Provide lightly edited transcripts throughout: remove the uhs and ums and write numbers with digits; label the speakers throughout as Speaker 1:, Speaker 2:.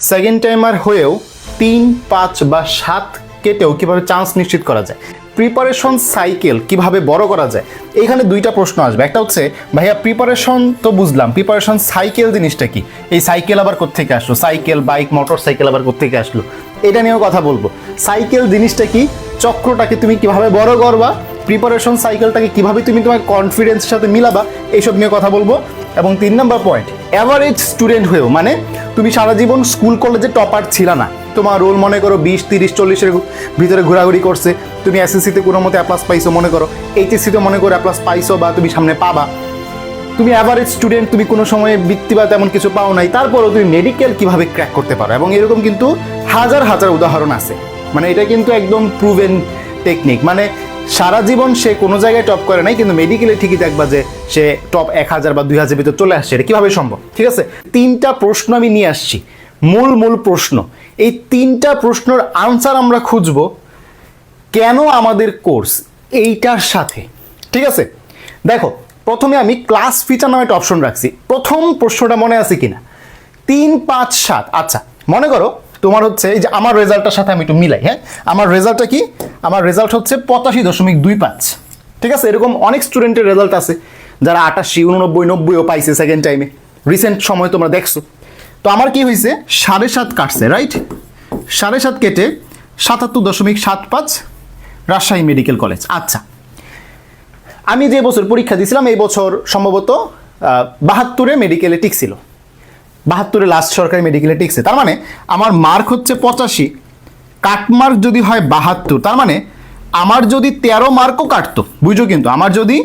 Speaker 1: Second timer হয়েও 3, 5 বা 7 কেটেও কীভাবে চান্স নিশ্চিত করা যায়, প্রিপারেশন সাইকেল কিভাবে বড় করা যায়, এখানে দুইটা প্রশ্ন আসবে। একটা হচ্ছে ভাইয়া প্রিপারেশন তো বুঝলাম, প্রিপারেশন সাইকেল জিনিসটা কি, এই সাইকেল আবার কোত্থেকে আসলো, সাইকেল বাইক মোটর সাইকেল আবার কোত্থেকে আসলো, এটা নিয়েও কথা বলবো। সাইকেল জিনিসটা কি, চক্রটাকে তুমি কিভাবে বড় করবা, প্রিপারেশন সাইকেলটাকে কিভাবে তুমি তোমার কনফিডেন্সের সাথে মিলাবা, এইসব নিয়ে কথা বলবো। এবং 3 নম্বর পয়েন্ট, অ্যাভারেজ স্টুডেন্ট হয়েও, মানে তুমি সারা জীবন স্কুল কলেজে টপার ছিলা না, তোমার রোল মনে করো 20, 30, 40-এর ভিতরে ঘোরাঘুরি করছে, তুমি এসএসসিতে কোনো মতে অ্যাপ্লাস পাইছো মনে করো, এইচএসসিতে মনে করো অ্যাপ্লাস পাইছো বা তুমি সামনে পাবা, তুমি অ্যাভারেজ স্টুডেন্ট, তুমি কোনো সময়ে বৃত্তি বা তেমন কিছু পাও নাই, তারপরেও তুমি মেডিকেল কিভাবে ক্র্যাক করতে পারো। এবং এরকম কিন্তু হাজার হাজার উদাহরণ আছে, মানে এটা কিন্তু একদম প্রুভেন টেকনিক। মানে সারা জীবন সে কোনো জায়গায় টপ করে নাই, কিন্তু মেডিকেলে ঠিকই দেখবা যে সে টপ 1000 বা 2000 ভিতরে চলে আসছে। এটা কীভাবে সম্ভব? ঠিক আছে, 3টা প্রশ্ন আমি নিয়ে আসছি, মূল প্রশ্ন। এই 3টা প্রশ্নের আনসার আমরা খুঁজব কেন আমাদের কোর্স এইটার সাথে। ঠিক আছে, দেখো প্রথমে আমি ক্লাস ফিচার নামে একটা অপশন রাখছি। প্রথম প্রশ্নটা মনে আছে কিনা, 3, 5, 7। আচ্ছা মনে করো তোমার হচ্ছে এই যে আমার রেজাল্টটার সাথে আমি একটু মিলাই, হ্যাঁ আমার রেজাল্টটা কি, আমার রেজাল্ট হচ্ছে 85.25। ঠিক আছে, এরকম অনেক স্টুডেন্টের রেজাল্ট আছে যারা 88, 89, 90ও পাইছে সেকেন্ড টাইমে, রিসেন্ট সময় তোমরা দেখছো। তো আমার কি হয়েছে, 7.5 কাটছে, রাইট, 7.5 কেটে 77.75 রাজশাহী মেডিকেল কলেজ। আচ্ছা আমি যে বছর পরীক্ষা দিয়েছিলাম এই বছর সম্ভবত 72-এ মেডিকেলে টিকছিল, 72-এ লাস্ট সরকারি মেডিকেলে টিকছে, তার মানে আমার মার্ক হচ্ছে 85, কাটমার্ক যদি হয় 72, তার মানে আমার যদি 13 মার্কও কাটতো, বুঝো কিন্তু আমার যদি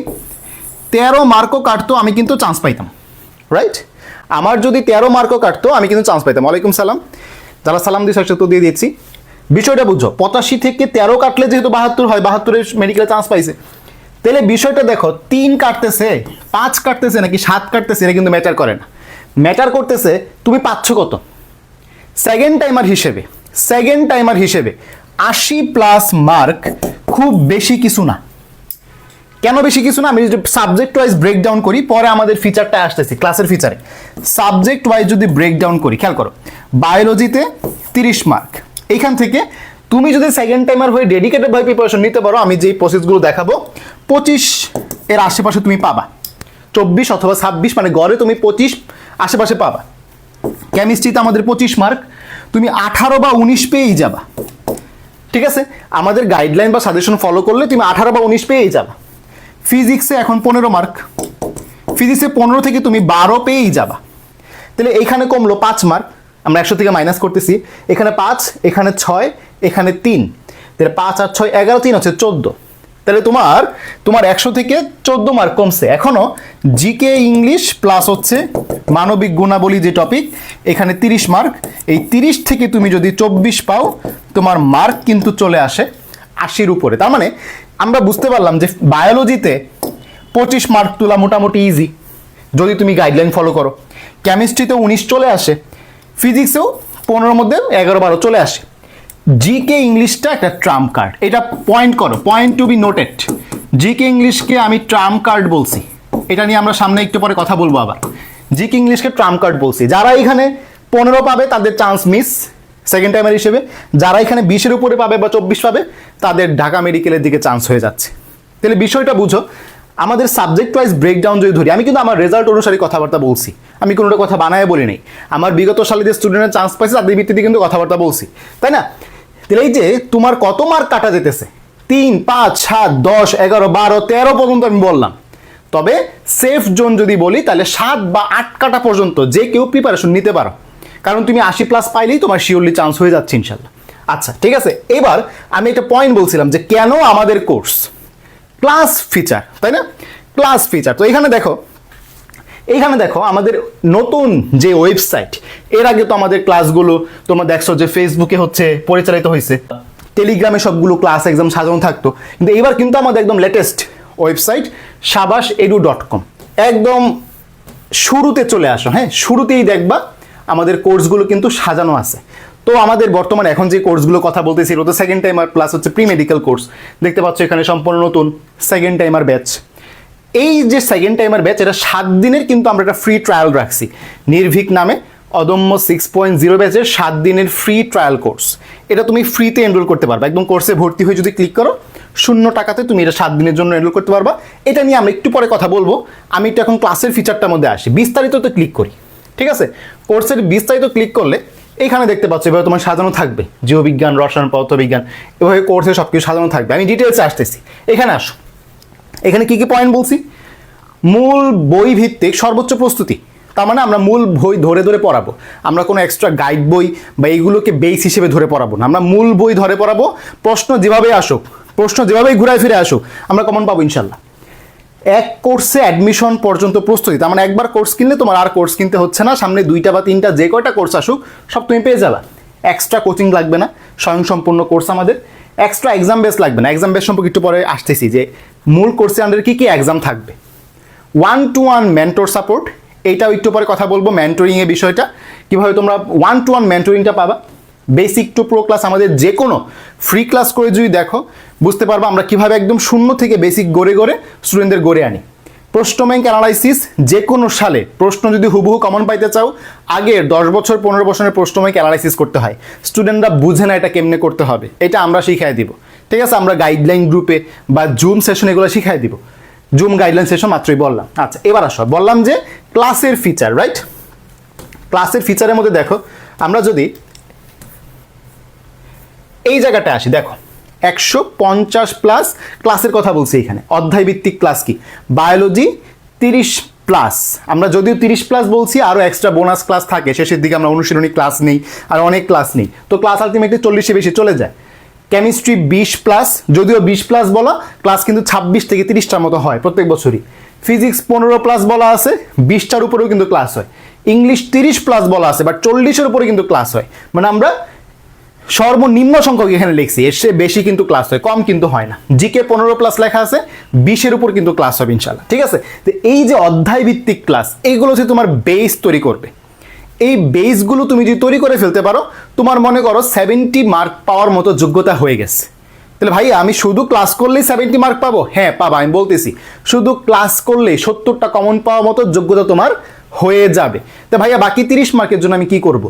Speaker 1: 13 মার্কও কাটতো আমি কিন্তু চান্স পাইতাম, রাইট, আমার যদি 13 মার্কও কাটতো আমি কিন্তু চান্স পাইতাম। ওয়ালাইকুম সালাম, যারা সালাম দিয়ে তো দিয়ে দিচ্ছি। বিষয়টা বুঝো, 85 থেকে 13 কাটলে যেহেতু 72 হয়, 72-এর মেডিকেলে চান্স পাইছে, তাহলে বিষয়টা দেখো 3 কাটতেছে, 5 কাটতেছে নাকি 7 কাটতেছে, এটা কিন্তু ম্যাটার করে না। ম্যাটার করতেছে তুমি পাচ্ছ কত। সেকেন্ড টাইমার হিসেবে 80+ মার্ক খুব বেশি কিছু না। কেন বেশি কিছু না, আমি যদি সাবজেক্ট ওয়াইজ ব্রেকডাউন করি, পরে আমাদের ফিচারটা আসতেছি ক্লাসের ফিচারে, সাবজেক্ট ওয়াইজ যদি ব্রেকডাউন করি, খেয়াল করো বায়োলজিতে 30 মার্ক, এইখান থেকে তুমি যদি সেকেন্ড টাইমার হয়ে ডেডিকেটেড ভাবে প্রিপারেশন নিতে পারো, আমি যেই প্রসেসগুলো দেখাবো 25 এর আশেপাশে তুমি পাবা, 24 অথবা 26, মানে গড়ে তুমি 25 আশেপাশে পাবা। কেমিস্ট্রিতে আমাদের 25 মার্ক, তুমি 18 বা 19 পেয়েই যাবা। ঠিক আছে, আমাদের গাইডলাইন বা সাজেশন ফলো করলে তুমি 18 বা 19 পেয়েই যাবা। ফিজিক্সে এখন 15 মার্ক, ফিজিক্সে 15 থেকে তুমি 12 পেয়েই যাবা। তাহলে এইখানে কমলো 5 মার্ক, আমরা 100 থেকে মাইনাস করতেছি, এখানে 5, এখানে 6, এখানে 3, তাহলে 5 আর 6 11, 3 হচ্ছে 14। তাহলে তোমার 100 থেকে 14 মার্ক কমছে। এখনো জিকে ইংলিশ প্লাস হচ্ছে মানবিক গুণাবলী যে টপিক, এখানে 30 মার্ক, এই 30 থেকে তুমি যদি 24 পাও তোমার মার্ক কিন্তু চলে আসে 80-র উপরে। তার মানে আমরা বুঝতে পারলাম যে বায়োলজিতে 25 মার্ক তোলা মোটামুটি ইজি যদি তুমি গাইডলাইন ফলো করো, কেমিস্ট্রিতেও 19 চলে আসে, ফিজিক্সেও 15-র মধ্যে 11-12 চলে আসে। জিকে ইংলিশটা একটা ট্রাম্প কার্ড, এটা পয়েন্ট করো, point to be noted. GK ইংলিশকে আমি ট্রাম্প কার্ড বলছি, এটা নিয়ে আমরা সামনে একটু পরে কথা বলবো। আবার জিকে ইংলিশকে ট্রাম্প কার্ড বলছি, যারা এখানে 15 পাবে তাদের চান্স মিস সেকেন্ড টাইমার হিসেবে, যারা এখানে 20-এর উপরে পাবে বা 24 পাবে তাদের ঢাকা মেডিকেলের দিকে চান্স হয়ে যাচ্ছে। তাহলে বিষয়টা বুঝো, আমাদের সাবজেক্ট ওয়াইজ ব্রেকডাউন যদি ধরি, আমি কিন্তু আমার রেজাল্ট অনুসারে কথাবার্তা বলছি, আমি কোনোটা কথা বানায় বলি নাই, আমার বিগত সালে যে স্টুডেন্টের চান্স পাইছে তাদের ভিত্তিতে কিন্তু কথাবার্তা বলছি, তাই না? তাহলে এই যে তোমার কত মার্ক কাটা যেতেছে, 3, 5, 7, 10, 11, 12, 13 পর্যন্ত আমি বললাম, তবে সেফ জোন যদি বলি তাহলে 7 বা 8 কাটা পর্যন্ত যে কেউ প্রিপারেশন নিতে পারো, কারণ তুমি 80+ পাইলেই তোমার শিওরলি চান্স হয়ে যাচ্ছে ইনশাল্লাহ। আচ্ছা ঠিক আছে, এবার আমি একটা পয়েন্ট বলছিলাম যে কেন আমাদের কোর্স ক্লাস ফিচার, তাই না? ক্লাস ফিচার, তো এখানে দেখো আমাদের নতুন যে ওয়েবসাইট, এর আগে তো আমাদের ক্লাসগুলো তোমরা দেখছো যে ফেসবুকে হচ্ছে পরিচালিত হয়েছে, টেলিগ্রামে সবগুলো ক্লাস এক্সাম সাজানো থাকতো, কিন্তু এবার কিন্তু আমাদের একদম লেটেস্ট ওয়েবসাইট shabash.edu.com, একদম শুরুতে চলে আসো, হ্যাঁ শুরুতেই দেখবা আমাদের কোর্সগুলো কিন্তু সাজানো আছে। তো আমাদের বর্তমানে এখন যে কোর্সগুলো কথা বলতেছি, ওটা সেকেন্ড টাইমার প্লাস হচ্ছে প্রি মেডিকেল কোর্স, দেখতে পাচ্ছ এখানে সম্পূর্ণ নতুন সেকেন্ড টাইমার ব্যাচ। এই যে সেকেন্ড টাইমার ব্যাচ, এটা 7 দিনের কিন্তু আমরা একটা ফ্রি ট্রায়াল রাখছি নির্ভীক নামে, অদম্য 6.0 ব্যাচের 7 দিনের ফ্রি ট্রায়াল কোর্স। এটা তুমি ফ্রিতে এনরোল করতে পারবা, একদম কোর্সে ভর্তি হয়ে যদি ক্লিক করো 0 টাকাতে তুমি এটা 7 দিনের জন্য এনরোল করতে পারবা। এটা নিয়ে আমরা একটু পরে কথা বলবো, আমি একটু এখন ক্লাসের ফিচারটার মধ্যে আসি। বিস্তারিত তো ক্লিক করি, ঠিক আছে? কোর্সের বিস্তারিত ক্লিক করলে এইখানে দেখতে পাচ্ছ এভাবে তোমার সাজানো থাকবে, জীববিজ্ঞান, রসায়ন, পদার্থবিজ্ঞান, এভাবে কোর্সে সব কিছু সাজানো থাকবে। আমি ডিটেলসে আসতেছি, এখানে আসো। এখানে কি কি পয়েন্ট বলছি? মূল বই ভিত্তিক সর্বোচ্চ প্রস্তুতি, তার মানে আমরা মূল বই ধরে ধরে পড়াবো, আমরা কোনো এক্সট্রা গাইড বই বা এইগুলোকে বেস হিসেবে ধরে পড়াবো না, আমরা মূল বই ধরে পড়াবো। প্রশ্ন যেভাবেই আসুক, প্রশ্ন যেভাবেই ঘুরায় ফিরে আসুক, আমরা কমন পাবো ইনশাল্লাহ। এক কোর্সে অ্যাডমিশন পর্যন্ত প্রস্তুতি, তার মানে একবার কোর্স কিনলে তোমার আর কোর্স কিনতে হচ্ছে না, সামনে 2টা বা 3টা যে কয়টা কোর্স আসুক সব তুমি পেয়ে যাবে। এক্সট্রা কোচিং লাগবে না, স্বয়ংসম্পূর্ণ কোর্স আমাদের। এক্সট্রা এক্সাম বেস লাগবে না, এক্সাম বেস সম্পর্কে একটু পরে আসতেছি যে মূল কোর্সে আমাদের কী কী এক্সাম থাকবে। 1-to-1 মেন্টর সাপোর্ট, এইটাও একটু পরে কথা বলবো, মেন্টরিংয়ের বিষয়টা কীভাবে তোমরা 1-to-1 মেন্টরিংটা পাবা। বেসিক টু প্রো ক্লাস আমাদের যে কোনো ফ্রি ক্লাস করে যদি দেখো বুঝতে পারবো আমরা কীভাবে একদম শূন্য থেকে বেসিক গড়ে গড়ে স্টুডেন্টদের গড়ে আনি। প্রশ্ন ব্যাংক অ্যানালাইসিস, যে কোনো সালে প্রশ্ন যদি হুবহু কমন পাইতে চাও আগের 10 বছর 15 বছরের প্রশ্ন ব্যাংক অ্যানালাইসিস করতে হয়, স্টুডেন্টরা বুঝে না এটা কেমনে করতে হবে, এটা আমরা শিখাই দিব, ঠিক আছে? আমরা গাইডলাইন গ্রুপে বা জুম সেশন এগুলো শিখাই দিব। জুম গাইডলাইন সেশন মাত্রই বললাম। আচ্ছা, এবার আসো, বললাম যে ক্লাসের ফিচার, রাইট? ক্লাসের ফিচারের মধ্যে দেখো, আমরা যদি এই জায়গাটা আসি, দেখো 150+ ক্লাসের কথা বলছি এখানে। অধ্যায়ভিত্তিক ক্লাস কি? বায়োলজি 30+, আমরা যদিও 30+ বলছি, আরও এক্সট্রা বোনাস ক্লাস থাকে, শেষের দিকে আমরা অনুশীলনী ক্লাস নেই, আর অনেক ক্লাস নেই, তো ক্লাস আলটিমেটলি 40-এর বেশি চলে যায়। কেমিস্ট্রি 20+, যদিও 20+ বলা, ক্লাস কিন্তু 26 থেকে 30টার মতো হয় প্রত্যেক বছরই। ফিজিক্স 15+ বলা আছে, 20টার উপরেও কিন্তু ক্লাস হয়। ইংলিশ 30+ বলা আছে, বাট 40-এর উপরে কিন্তু ক্লাস হয়। মানে আমরা সর্বনিম্ন সংখ্যক এখানে লিখছি, এর চেয়ে বেশি কিন্তু ক্লাস হয়, কম কিন্তু হয় না। জিকে 15+ লেখা আছে, 20-এর উপর কিন্তু ক্লাস হবে ইনশাল্লাহ, ঠিক আছে? তো এই যে অধ্যায় ভিত্তিক ক্লাস, এইগুলো হচ্ছে তোমার বেস তৈরি করবে। এই বেসগুলো তুমি যদি তৈরি করে ফেলতে পারো, তোমার মনে করো 70 মার্ক পাওয়ার মতো যোগ্যতা হয়ে গেছে। তাহলে ভাই আমি শুধু ক্লাস করলেই 70 মার্ক পাবো? হ্যাঁ পাবা, আমি বলতেছি শুধু ক্লাস করলেই 70টা কমন পাওয়ার মতো যোগ্যতা তোমার হয়ে যাবে। তো ভাইয়া বাকি 30 মার্কের জন্য আমি কি করব?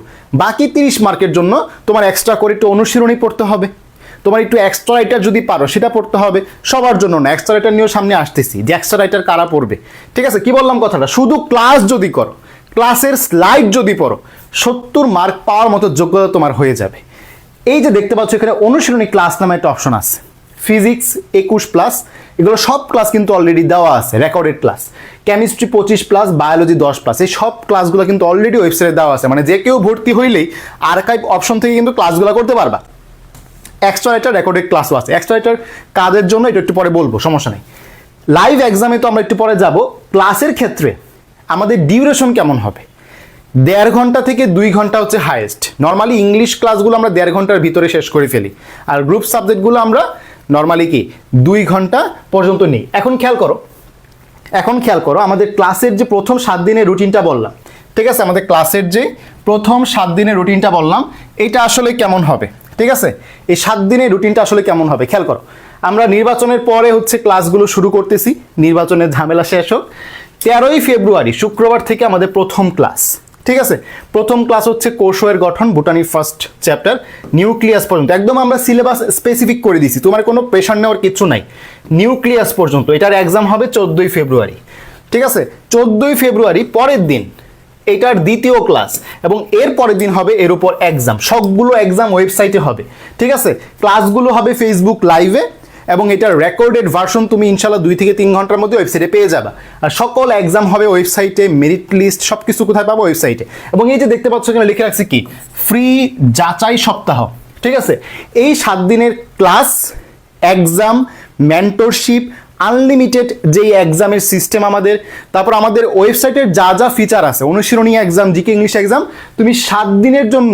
Speaker 1: বাকি 30 মার্কের জন্য তোমার এক্সট্রা করে একটু অনুশীলনী পড়তে হবে, তোমার একটু এক্সট্রা রাইটার যদি পারো সেটা পড়তে হবে। সবার জন্য না, এক্সট্রা রাইটার নিয়েও সামনে আসতেছি যে এক্সট্রা রাইটার কারা পড়বে, ঠিক আছে? কি বললাম কথাটা? শুধু ক্লাস যদি করো, ক্লাসের স্লাইড যদি পড়ো, 70 মার্ক পাওয়ার মতো যোগ্যতা তোমার হয়ে যাবে। এই যে দেখতে পাচ্ছ এখানে অনুশীলনী ক্লাস নামে একটা অপশন আছে, ফিজিক্স 21+, এগুলো সব ক্লাস কিন্তু অলরেডি দেওয়া আছে, রেকর্ডেড ক্লাস। কেমিস্ট্রি 25+, বায়োলজি 10+, এই সব ক্লাসগুলো কিন্তু অলরেডি ওয়েবসাইটে দেওয়া আছে, মানে যে কেউ ভর্তি হইলেই আর্কাইভ অপশন থেকে কিন্তু ক্লাসগুলো করতে পারবা। এক্সট্রা রাইটার রেকর্ডেড ক্লাসও আছে। এক্সট্রা রাইটার কাদের জন্য এটা একটু পরে বলবো, সমস্যা নেই। লাইভ এক্সামে তো আমরা একটু পরে যাব। ক্লাসের ক্ষেত্রে আমাদের ডিউরেশন কেমন হবে? 1.5 ঘন্টা থেকে 2 ঘন্টা হচ্ছে হাইয়েস্ট। নর্মালি ইংলিশ ক্লাসগুলো আমরা 1.5 ঘন্টার ভিতরে শেষ করে ফেলি, আর গ্রুপ সাবজেক্টগুলো আমরা নর্মালি কি 2 ঘন্টা পর্যন্ত নিই। এখন খেয়াল করো আমাদের ক্লাসের যে প্রথম 7 দিনের রুটিনটা বললাম, ঠিক আছে? আমাদের ক্লাসের যে প্রথম 7 দিনের রুটিনটা বললাম, এটা আসলে কেমন হবে, ঠিক আছে? এই 7 দিনের রুটিনটা আসলে কেমন হবে খেয়াল করো। আমরা নির্বাচনের পরে হচ্ছে ক্লাসগুলো শুরু করতেছি, নির্বাচনের ঝামেলা শেষ হোক। 13ই ফেব্রুয়ারি শুক্রবার থেকে আমাদের প্রথম ক্লাস, ঠিক আছে? প্রথম ক্লাস হচ্ছে কোষের গঠন, বোটানির ফার্স্ট চ্যাপ্টার, নিউক্লিয়াস পর্যন্ত। একদম আমরা সিলেবাস স্পেসিফিক করে দিছি, তোমার কোনো প্রেশার নেওয়ার কিছু নাই। নিউক্লিয়াস পর্যন্ত এটার এক্সাম হবে 14ই ফেব্রুয়ারি, ঠিক আছে? 14ই ফেব্রুয়ারি পরের দিন এটার দ্বিতীয় ক্লাস, এবং এর পরের দিন হবে এর উপর এক্সাম। সবগুলো এক্সাম ওয়েবসাইটে হবে, ঠিক আছে? ক্লাসগুলো হবে ফেসবুক লাইভে, এবং এটার রেকর্ডেড ভার্সন তুমি ইনশাল্লাহ 2 থেকে 3 ঘন্টার মধ্যে ওয়েবসাইটে পেয়ে যাবা। আর সকল এক্সাম হবে ওয়েবসাইটে, মেরিট লিস্ট সব কিছু কোথায় পাবো? ওয়েবসাইটে। এবং এই যে দেখতে পাচ্ছ এখানে লিখে রাখছি কি, ফ্রি যাচাই সপ্তাহ, ঠিক আছে? এই 7 দিনের ক্লাস, এক্সাম, মেন্টরশিপ, আনলিমিটেড যেই এক্সামের সিস্টেম আমাদের, তারপর আমাদের ওয়েবসাইটের যা যা ফিচার আছে, অনুশীলনী এক্সাম, জিকে ইংলিশ এক্সাম, তুমি 7 দিনের জন্য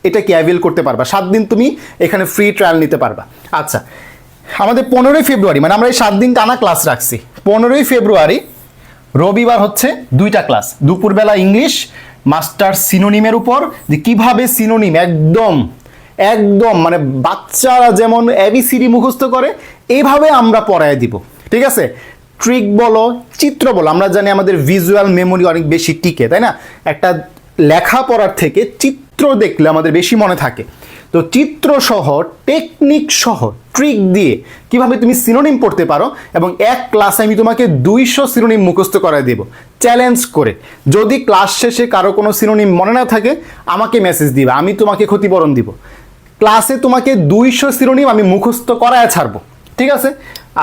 Speaker 1: এটা কি অ্যাভেল করতে পারবা। 7 দিন তুমি এখানে ফ্রি ট্রায়াল নিতে পারবা। আচ্ছা, আমাদের 15ই ফেব্রুয়ারি, মানে আমরা এই 7 দিন টানা ক্লাস রাখছি। 15ই ফেব্রুয়ারি রবিবার হচ্ছে 2টা ক্লাস, দুপুরবেলা ইংলিশ মাস্টার সিনোনিমের উপর, যে কিভাবে সিনোনিম একদম মানে বাচ্চারা যেমন এবিসিডি মুখস্থ করে এইভাবে আমরা পড়ায় দিব, ঠিক আছে? ট্রিক বলো, চিত্র বলো, আমরা জানি আমাদের ভিজুয়াল মেমোরি অনেক বেশি টিকে, তাই না? একটা লেখাপড়ার থেকে চিত্র দেখলে আমাদের বেশি মনে থাকে। তো চিত্র সহ টেকনিক সহ ট্রিক দিয়ে কিভাবে তুমি সিনোনিম পড়তে পারো, এবং এক ক্লাসে আমি তোমাকে 200 সিনোনিম মুখস্থ করায় দেব চ্যালেঞ্জ করে। যদি ক্লাস শেষে কারো কোনো সিনোনিম মনে না থাকে আমাকে মেসেজ দিবা, আমি তোমাকে ক্ষতিপূরণ দিব। ক্লাসে তোমাকে 200 সিনোনিম আমি মুখস্থ করায় ছাড়বো, ঠিক আছে?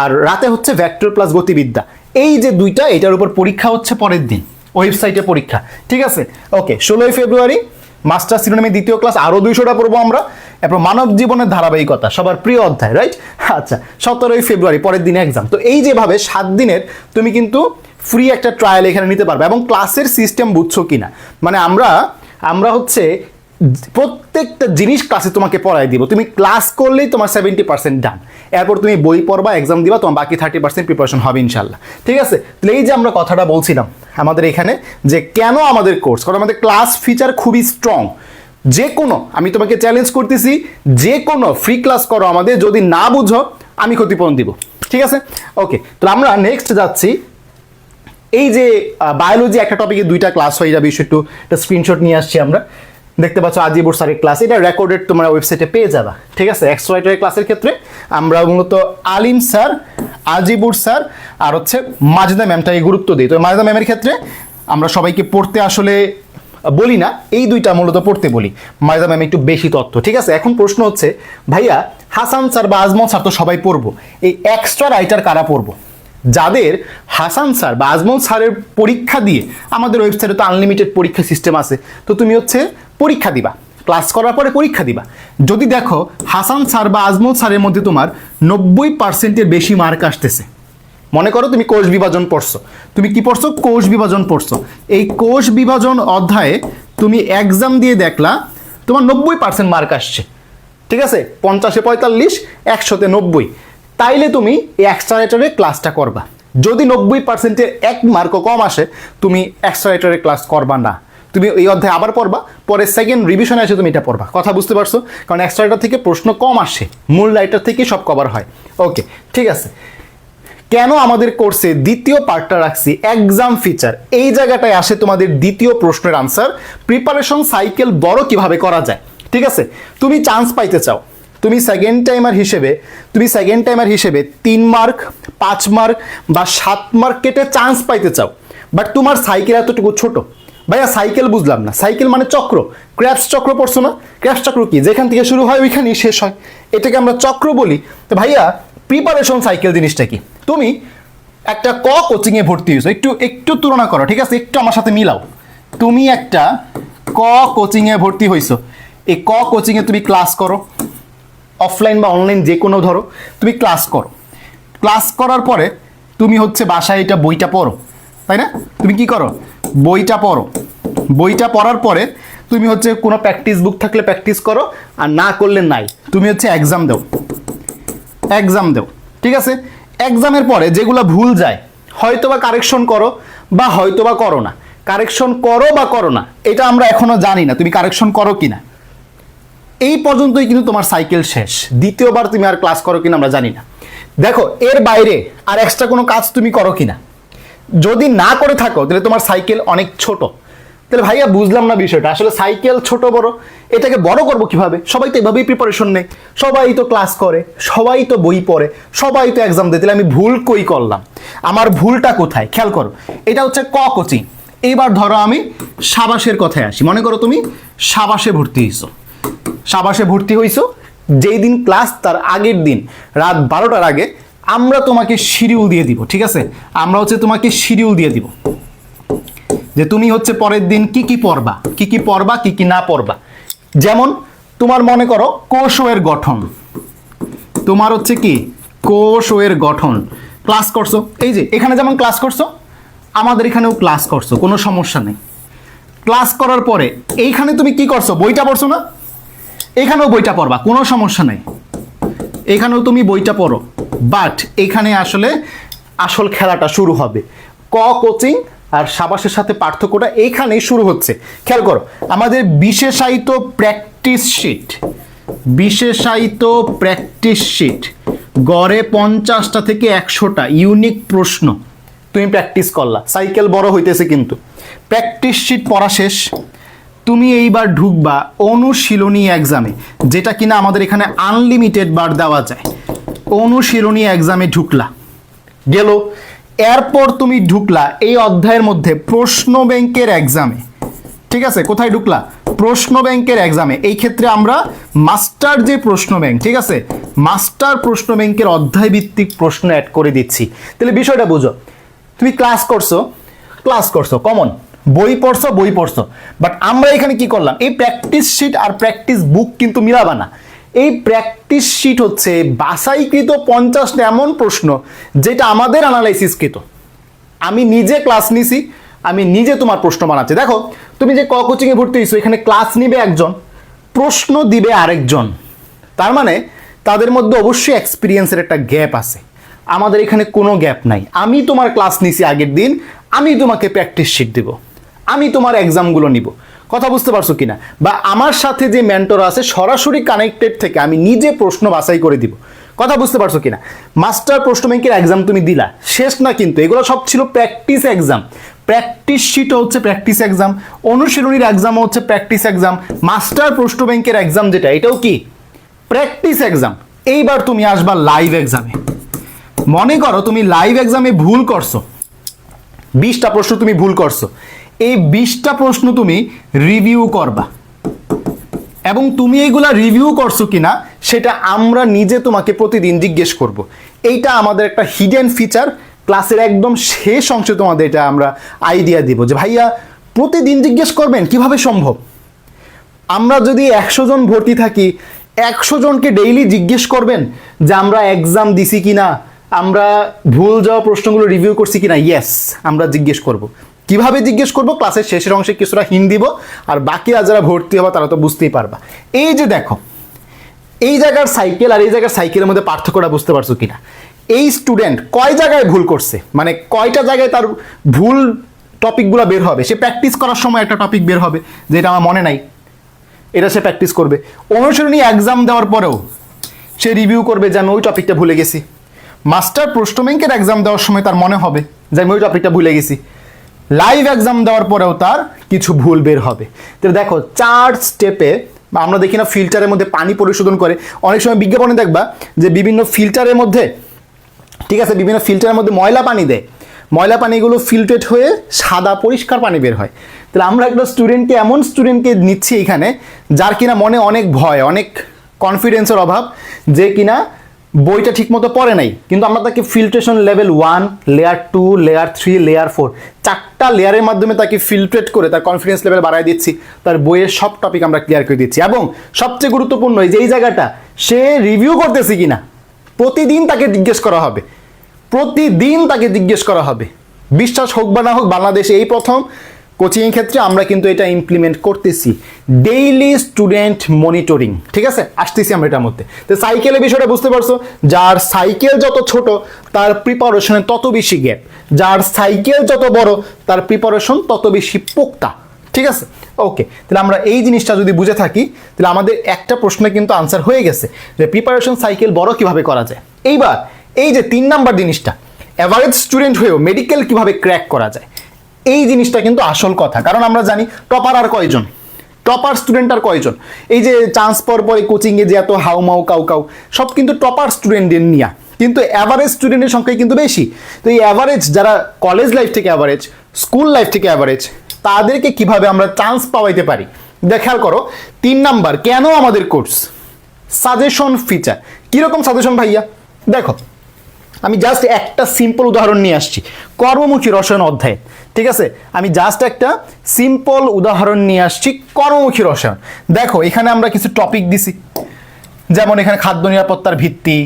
Speaker 1: আর রাতে হচ্ছে ভেক্টর প্লাস গতিবিদ্যা, এই যে দুইটা, এটার উপর পরীক্ষা হচ্ছে পরের দিন, ওয়েবসাইটে পরীক্ষা, ঠিক আছে? ওকে, 16ই ফেব্রুয়ারি মাস্টার সিনোনিমের দ্বিতীয় ক্লাস, আরও 200টা পড়বো আমরা। এরপর মানব জীবনের ধারাবাহিকতা, সবার প্রিয় অধ্যায়, রাইট? আচ্ছা, 17ই ফেব্রুয়ারি পরের দিন এক্সাম। তো এই যেভাবে 7 দিনের তুমি কিন্তু ফ্রি একটা ট্রায়াল এখানে নিতে পারবে। এবং ক্লাসের সিস্টেম বুঝছো কিনা, মানে আমরা হচ্ছে প্রত্যেকটা জিনিস ক্লাসে তোমাকে পড়াই দিব। তুমি ক্লাস করলেই তোমার 70% ডান। এরপর তুমি বই পড়বা, এক্সাম দিবা, তোমার বাকি 30% প্রিপারেশন হবে ইনশাল্লাহ, ঠিক আছে? তাহলে এই যে আমরা কথাটা বলছিলাম আমাদের এখানে, যে কেন আমাদের কোর্স, কারণ আমাদের ক্লাস ফিচার খুবই স্ট্রং। যে কোনো, আমি তোমাকে চ্যালেঞ্জ করতেছি, যে কোনো ফ্রি ক্লাস করো আমাদের, যদি না বুঝো আমি ক্ষতিপূরণ দিব, ঠিক আছে? ওকে, তো আমরা নেক্সট যাচ্ছি। এই যে বায়োলজি একটা টপিকে 2টা ক্লাস হয়ে যাবে, একটু একটা স্ক্রিনশট নিয়ে আসছি আমরা। দেখতে পাচ্ছ আজিবুর স্যারের ক্লাস, এটা রেকর্ডেড তোমরা ওয়েবসাইটে পেয়ে যাবা, ঠিক আছে? এক্সট্রা ক্লাসের ক্ষেত্রে আমরা মূলত আলিম স্যার, আজিবুর স্যার আর হচ্ছে মাজেদা ম্যামটাকে গুরুত্ব দিই। তো মাজেদা ম্যামের ক্ষেত্রে আমরা সবাইকে পড়তে আসলে বলি না, এই 2টা মূলত পড়তে বলি। মাজেদা ম্যাম একটু বেশি তথ্য, ঠিক আছে? এখন প্রশ্ন হচ্ছে, ভাইয়া হাসান স্যার বা আজমল স্যার তো সবাই পড়বো, এই এক্সট্রা রাইটার কারা পড়বো? যাদের হাসান স্যার বা আজমল স্যারের পরীক্ষা দিয়ে, আমাদের ওয়েবসাইটে তো আনলিমিটেড পরীক্ষা সিস্টেম আছে, তো তুমি হচ্ছে পরীক্ষা দিবা, ক্লাস করার পরে পরীক্ষা দিবা। যদি দেখো হাসান স্যার বা আজমল স্যারের মধ্যে তোমার 90%-এর বেশি মার্ক আসতেছে, মনে করো তুমি কোষ বিভাজন পড়ছো, তুমি কি পড়ছো? কোষ বিভাজন পড়ছো। এই কোষ বিভাজন অধ্যায়ে তুমি এক্সাম দিয়ে দেখলা তোমার 90% মার্ক আসছে, ঠিক আছে? 50-এ 45, 100-তে 90, তাইলে তুমি এই এক্সট্রা রাইটারের ক্লাসটা করবা। যদি 90%-এর 1 মার্কও কম আসে, তুমি এক্সট্রা রাইটারের ক্লাস করবা না, তুমি এই অধ্যায় আবার পড়বা, পরে সেকেন্ড রিভিশনে এসে তুমি এটা পড়বা। কথা বুঝতে পারছো? কারণ এক্সট্রা রাইটার থেকে প্রশ্ন কম আসে, মূল রাইটার থেকে সব কভার হয়। ওকে, ঠিক আছে। কেন আমাদের কোর্সে দ্বিতীয় পার্টটা রাখছি এক্সাম ফিচার, এই জায়গাটায় আসে তোমাদের দ্বিতীয় প্রশ্নের আনসার, প্রিপারেশন সাইকেল বড় কিভাবে করা যায়, ঠিক আছে? তুমি চান্স পাইতে চাও, তুমি সেকেন্ড টাইমার হিসেবে 3 মার্ক, 5 মার্ক বা 7 মার্ক কেটে চান্স পাইতে চাও, বাট তোমার সাইকেল এতটুকু ছোট। ভাইয়া সাইকেল বুঝলাম না, সাইকেল মানে চক্র, ক্র্যাপস চক্র পড়ছো না? ক্র্যাপস চক্র কি? যেখান থেকে শুরু হয় ওইখানেই শেষ হয়, এটাকে আমরা চক্র বলি। তো ভাইয়া প্রিপারেশন সাইকেল জিনিসটা কি? তুমি একটা কোচিংয়ে ভর্তি হয়েছো, একটু তুলনা করো, ঠিক আছে? একটু আমার সাথে মিলাও। তুমি একটা কোচিংয়ে ভর্তি হয়েছো, এই কোচিংয়ে তুমি ক্লাস করো, অফলাইন বা অনলাইন যে কোনো ধরো, তুমি ক্লাস করো। ক্লাস করার পরে তুমি হচ্ছে বাসায় এটা বইটা পড়ো, তাই না? তুমি কি করো? বইটা পড়ো। বইটা পড়ার পরে তুমি হচ্ছে কোনো প্র্যাকটিস বুক থাকলে প্র্যাকটিস করো, আর না করলে নাই, তুমি হচ্ছে এক্সাম দাও, ঠিক আছে? এক্সামের পরে যেগুলো ভুল যায়, হয়তোবা কারেকশন করো বা হয়তোবা করো না, কারেকশন করো বা করো না, এটা আমরা এখনো জানি না তুমি কারেকশন করো কিনা। এই পর্যন্তই কিন্তু তোমার সাইকেল শেষ, দ্বিতীয়বার তুমি আর ক্লাস করো কিনা আমরা জানি না। দেখো এর বাইরে আর এক্সট্রা কোনো কাজ তুমি করো কিনা, যদি না করে থাকো তাহলে তোমার সাইকেল অনেক ছোট। তাহলে ভাইয়া বুঝলাম না বিষয়টা, আসলে সাইকেল ছোট বড়, এটাকে বড় করবো কিভাবে? সবাই তো এভাবেই প্রিপারেশন নেয়, সবাই তো ক্লাস করে, সবাই তো বই পড়ে, সবাই তো এক্সাম দেয়, তাহলে আমি ভুল কই করলাম? আমার ভুলটা কোথায়? খেয়াল করো, এটা হচ্ছে কোচিং। এইবার ধরো আমি সাবাসের কথায় আসি, মনে করো তুমি সাবাসে ভর্তি হইছো, যেই দিন ক্লাস তার আগের দিন রাত 12টার আগে আমরা তোমাকে শিডিউল দিয়ে দিব, ঠিক আছে? আমরা হচ্ছে তোমাকে শিডিউল দিয়ে দিব যে তুমি হচ্ছে পরের দিন কি কি পড়বা, কি কি না পড়বা। যেমন তোমার মনে করো কোষ ও এর গঠন, তোমার হচ্ছে কি কোষ ও এর গঠন ক্লাস করছো, এই যে এখানে যেমন ক্লাস করছো আমাদের এখানেও ক্লাস করছো, কোনো সমস্যা নেই। ক্লাস করার পরে এইখানে তুমি কি করছো? বইটা পড়ছো না? এখানেও বইটা পড়বা, কোনো সমস্যা নেই, এখানেও তুমি বইটা পড়ো, বাট এখানে আসলে আসল খেলাটা শুরু হবে। কোচিং আর সাবাসের সাথে পার্থক্যটা এইখানেই শুরু হচ্ছে। খেয়াল করো, আমাদের বিশেষায়িত প্র্যাকটিস শিট গড়ে 50টা থেকে 100টা ইউনিক প্রশ্ন তুমি প্র্যাকটিস করলা, সাইকেল বড় হইতেছে। কিন্তু প্র্যাকটিস শিট পড়া শেষ, তুমি এইবার ঢুকবা অনুশীলনী এক্সামে, যেটা কিনা আমাদের এখানে আনলিমিটেড বার দেওয়া যায়। অনুশীলনী এক্সামে ঢুকলা, গেল। এরপর তুমি ঢুকলা এই অধ্যায়ের মধ্যে প্রশ্ন ব্যাংকের এক্সামে। ঠিক আছে, কোথায় ঢুকলা? প্রশ্ন ব্যাংকের এক্সামে। এই ক্ষেত্রে আমরা মাস্টার যে প্রশ্ন ব্যাংক, ঠিক আছে, মাস্টার প্রশ্ন ব্যাংকের অধ্যায় ভিত্তিক প্রশ্ন অ্যাড করে দিচ্ছি। তাহলে বিষয়টা বুঝো, তুমি ক্লাস করছো কমন, বই পড়ছো, বাট আমরা এখানে কি করলাম? এই প্র্যাকটিস শিট আর প্র্যাকটিস বুক কিন্তু মিলাবা না। এই প্র্যাকটিস শিট হচ্ছে বাছাইকৃত 50টা এমন প্রশ্ন যেটা আমাদের অ্যানালাইসিসকৃত। আমি নিজে ক্লাস নিছি, আমি নিজে তোমার প্রশ্ন বানাচ্ছি। দেখো, তুমি যে কোচিংয়ে ভর্তি হয়েছো, এখানে ক্লাস নিবে একজন, প্রশ্ন দিবে আরেকজন। তার মানে তাদের মধ্যে অবশ্যই এক্সপিরিয়েন্সের একটা গ্যাপ আছে। আমাদের এখানে কোনো গ্যাপ নাই। আমি তোমার ক্লাস নিছি আগের দিন, আমি তোমাকে প্র্যাকটিস শিট দেব, আমি তোমার এক্সামগুলো নিব। কথা বুঝতে পারছো কিনা? বা আমার সাথে যে মেন্টর আছে সরাসরি কানেক্টেড থেকে আমি নিজে প্রশ্ন বাছাই করে দিব। কথা বুঝতে পারছো কিনা? মাস্টার প্রশ্ন ব্যাংকের এক্সাম তুমি দিলা, শেষ না কিন্তু, এগুলো সব ছিল প্র্যাকটিস এক্সাম। প্র্যাকটিস শিটও হচ্ছে প্র্যাকটিস এক্সাম, অনুশীলনীর এক্সামও হচ্ছে প্র্যাকটিস এক্সাম, মাস্টার প্রশ্ন ব্যাংকের এক্সাম যেটা, এটাও কি প্র্যাকটিস এক্সাম। এইবার তুমি আসবা লাইভ এক্সামে। মনে করো তুমি লাইভ এক্সামে ভুল করছো, 20টা প্রশ্ন তুমি ভুল করছো, এই 20টা প্রশ্ন তুমি রিভিউ করবা, এবং তুমি এইগুলা রিভিউ করছো কিনা সেটা আমরা নিজে তোমাকে প্রতিদিন জিজ্ঞেস করব। এইটা আমাদের একটা হিডেন ফিচার। ক্লাসের একদম শেষ অংশে তোমাদের এটা আমরা আইডিয়া দিব যে ভাইয়া প্রতিদিন জিজ্ঞেস করবেন, কিভাবে সম্ভব? আমরা যদি 100 জন ভর্তি থাকি, 100 জনকে ডেইলি জিজ্ঞেস করবেন যে আমরা এক্সাম দিছি কিনা, আমরা ভুল যাওয়া প্রশ্নগুলো রিভিউ করছি কিনা? ইয়েস, আমরা জিজ্ঞেস করব। কিভাবে জিজ্ঞেস করব? ক্লাসের শেষের অংশে কিছুটা হিন্ট দিব, আর বাকিরা যারা ভর্তি হবে তারা তো বুঝতেই পারবা। এই যে দেখো, এই জায়গার সাইকেল আর এই জায়গার সাইকেলের মধ্যে পার্থক্যটা বুঝতে পারছো কিনা? এই স্টুডেন্ট কয় জায়গায় ভুল করছে, মানে কয়টা জায়গায় তার ভুল টপিকগুলো বের হবে। সে প্র্যাকটিস করার সময় একটা টপিক বের হবে যেটা আমার মনে নাই, এটা সে প্র্যাকটিস করবে। অনুশীলনী এক্সাম দেওয়ার পরেও সে রিভিউ করবে যে আমি ওই টপিকটা ভুলে গেছি। মাস্টার প্রশ্ন ব্যাংকের এক্সাম দেওয়ার সময় তার মনে হবে যে আমি ওই টপিকটা ভুলে গেছি। লাইভ এক্সাম দেওয়ার পরেও তার কিছু ভুল বের হবে। তো দেখো, 4 স্টেপে আমরা দেখি না ফিল্টারের মধ্যে পানি পরিশোধন করে, অনেক সময় বিজ্ঞাপনে দেখবা যে বিভিন্ন ফিল্টারের মধ্যে, ঠিক আছে, বিভিন্ন ফিল্টারের মধ্যে ময়লা পানি দেয়, ময়লা পানিগুলো ফিল্টারেড হয়ে সাদা পরিষ্কার পানি বের হয়। তাহলে আমরা একটা স্টুডেন্টকে, এমন স্টুডেন্টকে নিচ্ছি এখানে যার কিনা মনে অনেক ভয়, অনেক কনফিডেন্সের অভাব, যে কিনা বইটা ঠিকমতো পড়ে নাই, কিন্তু আমরা তাকে filtration level 1, layer 2, layer 3, layer 4, 4টা লেয়ারের মাধ্যমে তাকে ফিল্ট্রেট করে তার কনফিডেন্স লেভেল বাড়ায় দিচ্ছি, তার বইয়ের সব টপিক আমরা ক্লিয়ার করে দিচ্ছি। এবং সবচেয়ে গুরুত্বপূর্ণ এই যে এই জায়গাটা, সে রিভিউ করতেছে কিনা প্রতিদিন তাকে জিজ্ঞেস করা হবে, প্রতিদিন তাকে জিজ্ঞেস করা হবে। বিশ্বাস হোক বা না হোক, বাংলাদেশে এই প্রথম কোচিং ক্ষেত্রে আমরা কিন্তু এটা ইমপ্লিমেন্ট করতেছি, ডেইলি স্টুডেন্ট মনিটরিং। ঠিক আছে, আসতেছি আমরা এটার মধ্যে। তো সাইকেলের বিষয়টা বুঝতে পারছো, যার সাইকেল যত ছোট তার প্রিপারেশনে তত বেশি গ্যাপ, যার সাইকেল যত বড় তার প্রিপারেশন তত বেশি পোক্তা। ঠিক আছে, ওকে। তাহলে আমরা এই জিনিসটা যদি বুঝে থাকি, তাহলে আমাদের একটা প্রশ্নে কিন্তু আনসার হয়ে গেছে যে প্রিপারেশন সাইকেল বড় কিভাবে করা যায়। এইবার এই যে 3 নাম্বার জিনিসটা, অ্যাভারেজ স্টুডেন্ট হয়েও মেডিকেল কিভাবে ক্র্যাক করা যায়, এই জিনিসটা কিন্তু আসল কথা। কারণ আমরা জানি টপার আর কয়জন, টপার স্টুডেন্ট আর কয়জন। এই যে চান্স পর পরে কোচিংয়ে যে এত হাউমাউ কাউ সব কিন্তু টপার স্টুডেন্টদের নিয়ে, কিন্তু অ্যাভারেজ স্টুডেন্টের সংখ্যাই কিন্তু বেশি। তো এই অ্যাভারেজ যারা কলেজ লাইফ থেকে অ্যাভারেজ, স্কুল লাইফ থেকে অ্যাভারেজ, তাদেরকে কিভাবে আমরা চান্স পাওয়াইতে পারি। খেয়াল করো 3 নাম্বার, কেন আমাদের কোর্স, সাজেশন ফিচার। কীরকম সাজেশন ভাইয়া? দেখো, আমি জাস্ট একটা সিম্পল উদাহরণ নিয়ে আসছি কর্মমুখী রসায়ন অধ্যায়ে। ঠিক আছে, আমি জাস্ট একটা সিম্পল উদাহরণ নিয়ে আসছি কর্মমুখী রসায়ন। দেখো, এখানে আমরা কিছু টপিক দিছি, যেমন এখানে খাদ্য নিরাপত্তার ভিত্তি,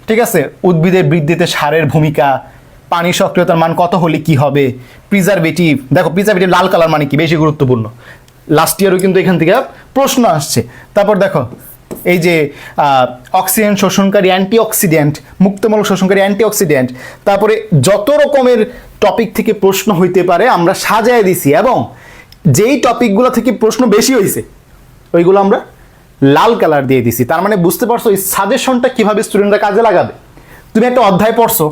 Speaker 1: ঠিক আছে, উদ্ভিদের বৃদ্ধিতে সারের ভূমিকা, পানি সক্রিয়তার মান কত হলে কি হবে, প্রিজারভেটিভ। দেখো, প্রিজারভেটিভ লাল কালার মানে কি, বেশি গুরুত্বপূর্ণ, লাস্ট ইয়ারও কিন্তু এখান থেকে প্রশ্ন আসছে। তারপর দেখো, এই যে অক্সিজেন শোষণকারী অ্যান্টিঅক্সিডেন্ট, মুক্তমূলক শোষণকারী অ্যান্টিঅক্সিডেন্ট, তারপরে যত রকমের টপিক থেকে প্রশ্ন হইতে পারে আমরা সাজায় দিছি, এবং যেই টপিকগুলো থেকে প্রশ্ন বেশি হয়েছে ওইগুলো আমরা লাল কালার দিয়ে দিছি। তার মানে বুঝতে পারছো এই সাজেশনটা কিভাবে স্টুডেন্টরা কাজে লাগাবে। তুমি একটা অধ্যায় পড়ছো,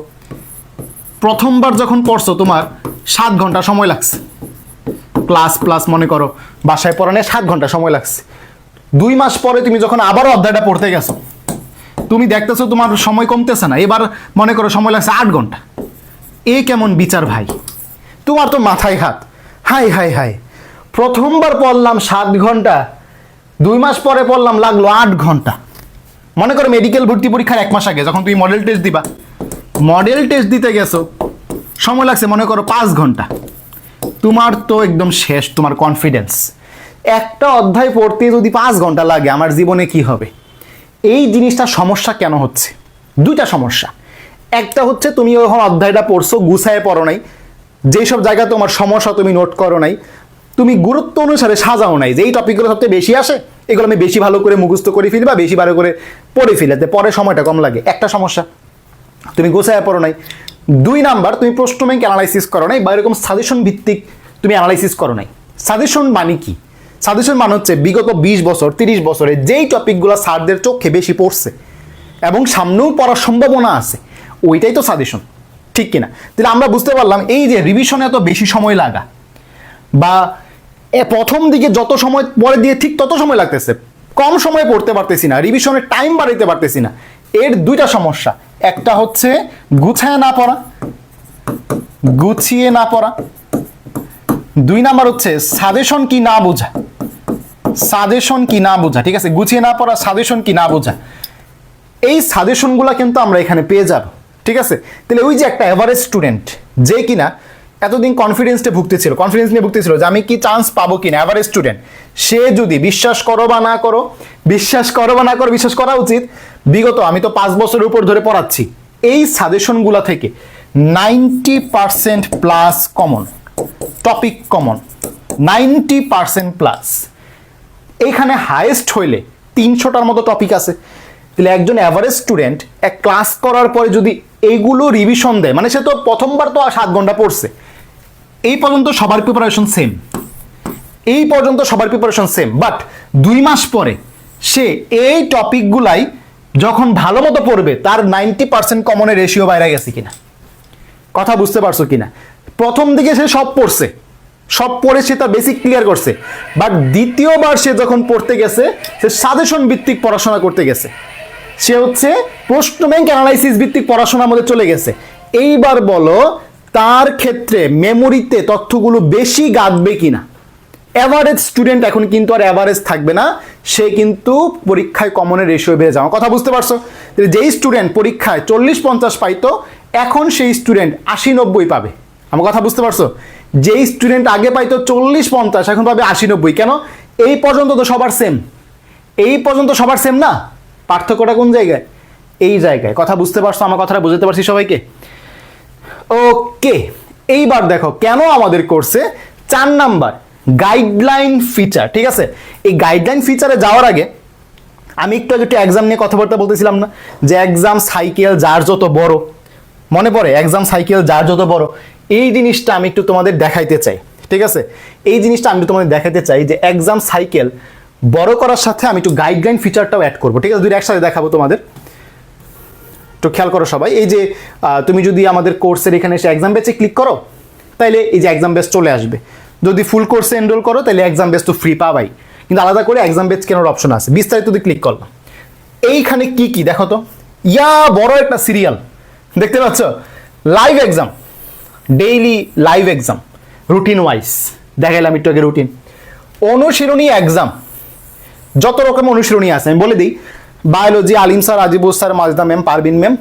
Speaker 1: প্রথমবার যখন পড়ছো তোমার 7 ঘন্টা সময় লাগছে, ক্লাস প্লাস মনে করো বাসায় পড়ানো 7 ঘন্টা সময় লাগছে। 2 মাস পরে তুমি যখন আবারও অধ্যায়টা পড়তে গেছো, তুমি দেখতেছো তোমার সময় কমতেছে না, এবার মনে করো সময় লাগছে 8 ঘন্টা। এ কেমন বিচার ভাই? তোমার তো মাথায় হাত। হাই হাই হাই, প্রথমবার পড়লাম 7 ঘন্টা, 2 মাস পরে পড়লাম লাগলো 8 ঘন্টা। মনে করো মেডিকেল ভর্তি পরীক্ষার 1 মাস আগে যখন তুমি মডেল টেস্ট দিবা, মডেল টেস্ট দিতে গেছো, সময় লাগছে মনে করো 5 ঘন্টা। তোমার তো একদম শেষ, তোমার কনফিডেন্স। একটা অধ্যায় পড়তে যদি 5 ঘন্টা লাগে, আমার জীবনে কি হবে? এই জিনিসটা সমস্যা কেন হচ্ছে? 2টা সমস্যা। একটা হচ্ছে তুমি যখন অধ্যায়টা পড়ছো গুছায় পড়ো নাই, যেসব জায়গায় তোমার সমস্যা তুমি নোট করো নাই, তুমি গুরুত্ব অনুসারে সাজাও নাই, যে এই টপিকগুলো সবচেয়ে বেশি আসে, এগুলো আমি বেশি ভালো করে মুখস্থ করে ফেলি বা বেশি ভালো করে পড়ে ফেলাতে পরে সময়টা কম লাগে। একটা সমস্যা, তুমি গোছায় পড়ো নাই। 2 নাম্বার, তুমি প্রশ্ন ব্যাংক অ্যানালাইসিস করো নাই বা এরকম সাজেশন ভিত্তিক তুমি অ্যানালাইসিস করো নাই। সাজেশন মানে কি? সাজেশন মানে হচ্ছে বিগত 20 বছর 30 বছরে যেই টপিকগুলো স্যারদের চোখে বেশি পড়ছে এবং সামনেও পড়ার সম্ভাবনা আছে, ওইটাই তো সাজেশন, ঠিক কিনা? তাহলে আমরা বুঝতে পারলাম এই যে রিভিশনে এত বেশি সময় লাগা বা প্রথম দিকে যত সময় পরে দিয়ে ঠিক তত সময় লাগতেছে, কম সময়ে পড়তে পারতেছি না, রিভিশনের টাইম বাড়াইতে পারতেছি না। এর 2টা সমস্যা। একটা হচ্ছে গুছিয়ে না পড়া, গুছিয়ে না পড়া। 2 নাম্বার হচ্ছে সাজেশন কি না বোঝা, সাজেশন কি না বোঝা। ঠিক আছে, গুছিয়ে না পড়া, সাজেশন কি না বোঝা। এই সাজেশনগুলো কিন্তু আমরা এখানে পেয়ে যাব। ঠিক আছে, তাহলে ওই যে একটা এভারেজ স্টুডেন্ট যে কিনা এতদিন কনফিডেন্স নিয়ে ভুগতেছিল যে আমি কি চান্স পাবো কিনা, এভারেজ স্টুডেন্ট, সে যদি বিশ্বাস করো বা না করো, বিশ্বাস করা উচিত, বিগত আমি তো 5 বছরের উপর ধরে পড়াচ্ছি, এই সাজেশনগুলো থেকে 90% plus common topic, common 90% plus. এইখানে হাইয়েস্ট হইলে 300টার মতো টপিক আছে। তাহলে একজন অ্যাভারেজ স্টুডেন্ট এক ক্লাস করার পরে যদি এইগুলো রিভিশন দেয়, মানে সে তো প্রথমবার তো 7 ঘন্টা পড়ছে, এই পর্যন্ত সবার প্রিপারেশন সেম, বাট 2 মাস পরে সে এই টপিকগুলাই যখন ভালো মতো পড়বে, তার 90% কমনের রেশিও বাইরে গেছে কিনা, কথা বুঝতে পারছো কিনা? প্রথম দিকে সে সব পড়ে সে তার বেসিক ক্লিয়ার করছে, বাট দ্বিতীয়বার সে যখন পড়তে গেছে, সে সাজেশন ভিত্তিক পড়াশোনা করতে গেছে, সে হচ্ছে প্রশ্ন ব্যাংক অ্যানালাইসিস ভিত্তিক পড়াশোনার মধ্যে চলে গেছে। এইবার বলো তার ক্ষেত্রে মেমোরিতে তথ্যগুলো বেশি গাঁথবে কিনা? এভারেজ স্টুডেন্ট এখন কিন্তু আর এভারেজ থাকবে না, সে কিন্তু পরীক্ষায় কমনের রেশিও বেড়ে যাওয়া, কথা বুঝতে পারছো? যেই স্টুডেন্ট পরীক্ষায় 40-50 পাইতো, এখন সেই স্টুডেন্ট 80-90 পাবে। আমার কথা বুঝতে পারছো? যেই স্টুডেন্ট আগে পাইতো 40-50, এখন পাবে 80-90। কেন? এই পর্যন্ত তো সবার সেম না, পার্থক্যটা কোন জায়গায়? এই জায়গায়। কথা বুঝতে পারছো? আমার কথাটা বুঝতে পারছি সবাইকে? ওকে, এইবার দেখো কেন আমাদের কোর্সে 4 নাম্বার গাইডলাইন ফিচার। ঠিক আছে, এই গাইডলাইন ফিচারে যাওয়ার আগে আমি একটু এক্সাম নিয়ে কথাবার্তা বলতেছিলাম না, যে এক্সাম সাইকেল যার যত বড়, মনে পড়ে এক্সাম সাইকেল যার যত বড়, এই জিনিসটা আমি একটু তোমাদের দেখাইতে চাই। ঠিক আছে, এই জিনিসটা আমি তোমাদের দেখাতে চাই যে এক্সাম সাইকেল বড় করার সাথে আমি একটু গাইডলাইন ফিচারটাও অ্যাড করবো। ঠিক আছে, 2টা একসাথে দেখাবো তোমাদের, একটু খেয়াল করো সবাই। এই যে তুমি যদি আমাদের কোর্সের এখানে এসে এক্সাম বেচে ক্লিক করো, তাইলে এই যে এক্সাম বেচ চলে আসবে। যদি ফুল কোর্সে এনরোল করো, তাহলে এক্সাম বেচ তো ফ্রি পাবাই, কিন্তু আলাদা করে এক্সাম বেচ কেনার অপশন আছে। বিস্তারিত যদি ক্লিক করলাম, এইখানে কি কি দেখো তো, বড় একটা সিরিয়াল দেখতে পাচ্ছ, live exam, daily live exam, routine wise দেখাইলাম একটু আগে রুটিন। অনুশীলনী এক্সাম, যত রকম অনুশীলনী আছে আমি বলে দিই। Biology Alim sir, Azibul sir, Majda ma'am, Parveen ma'am.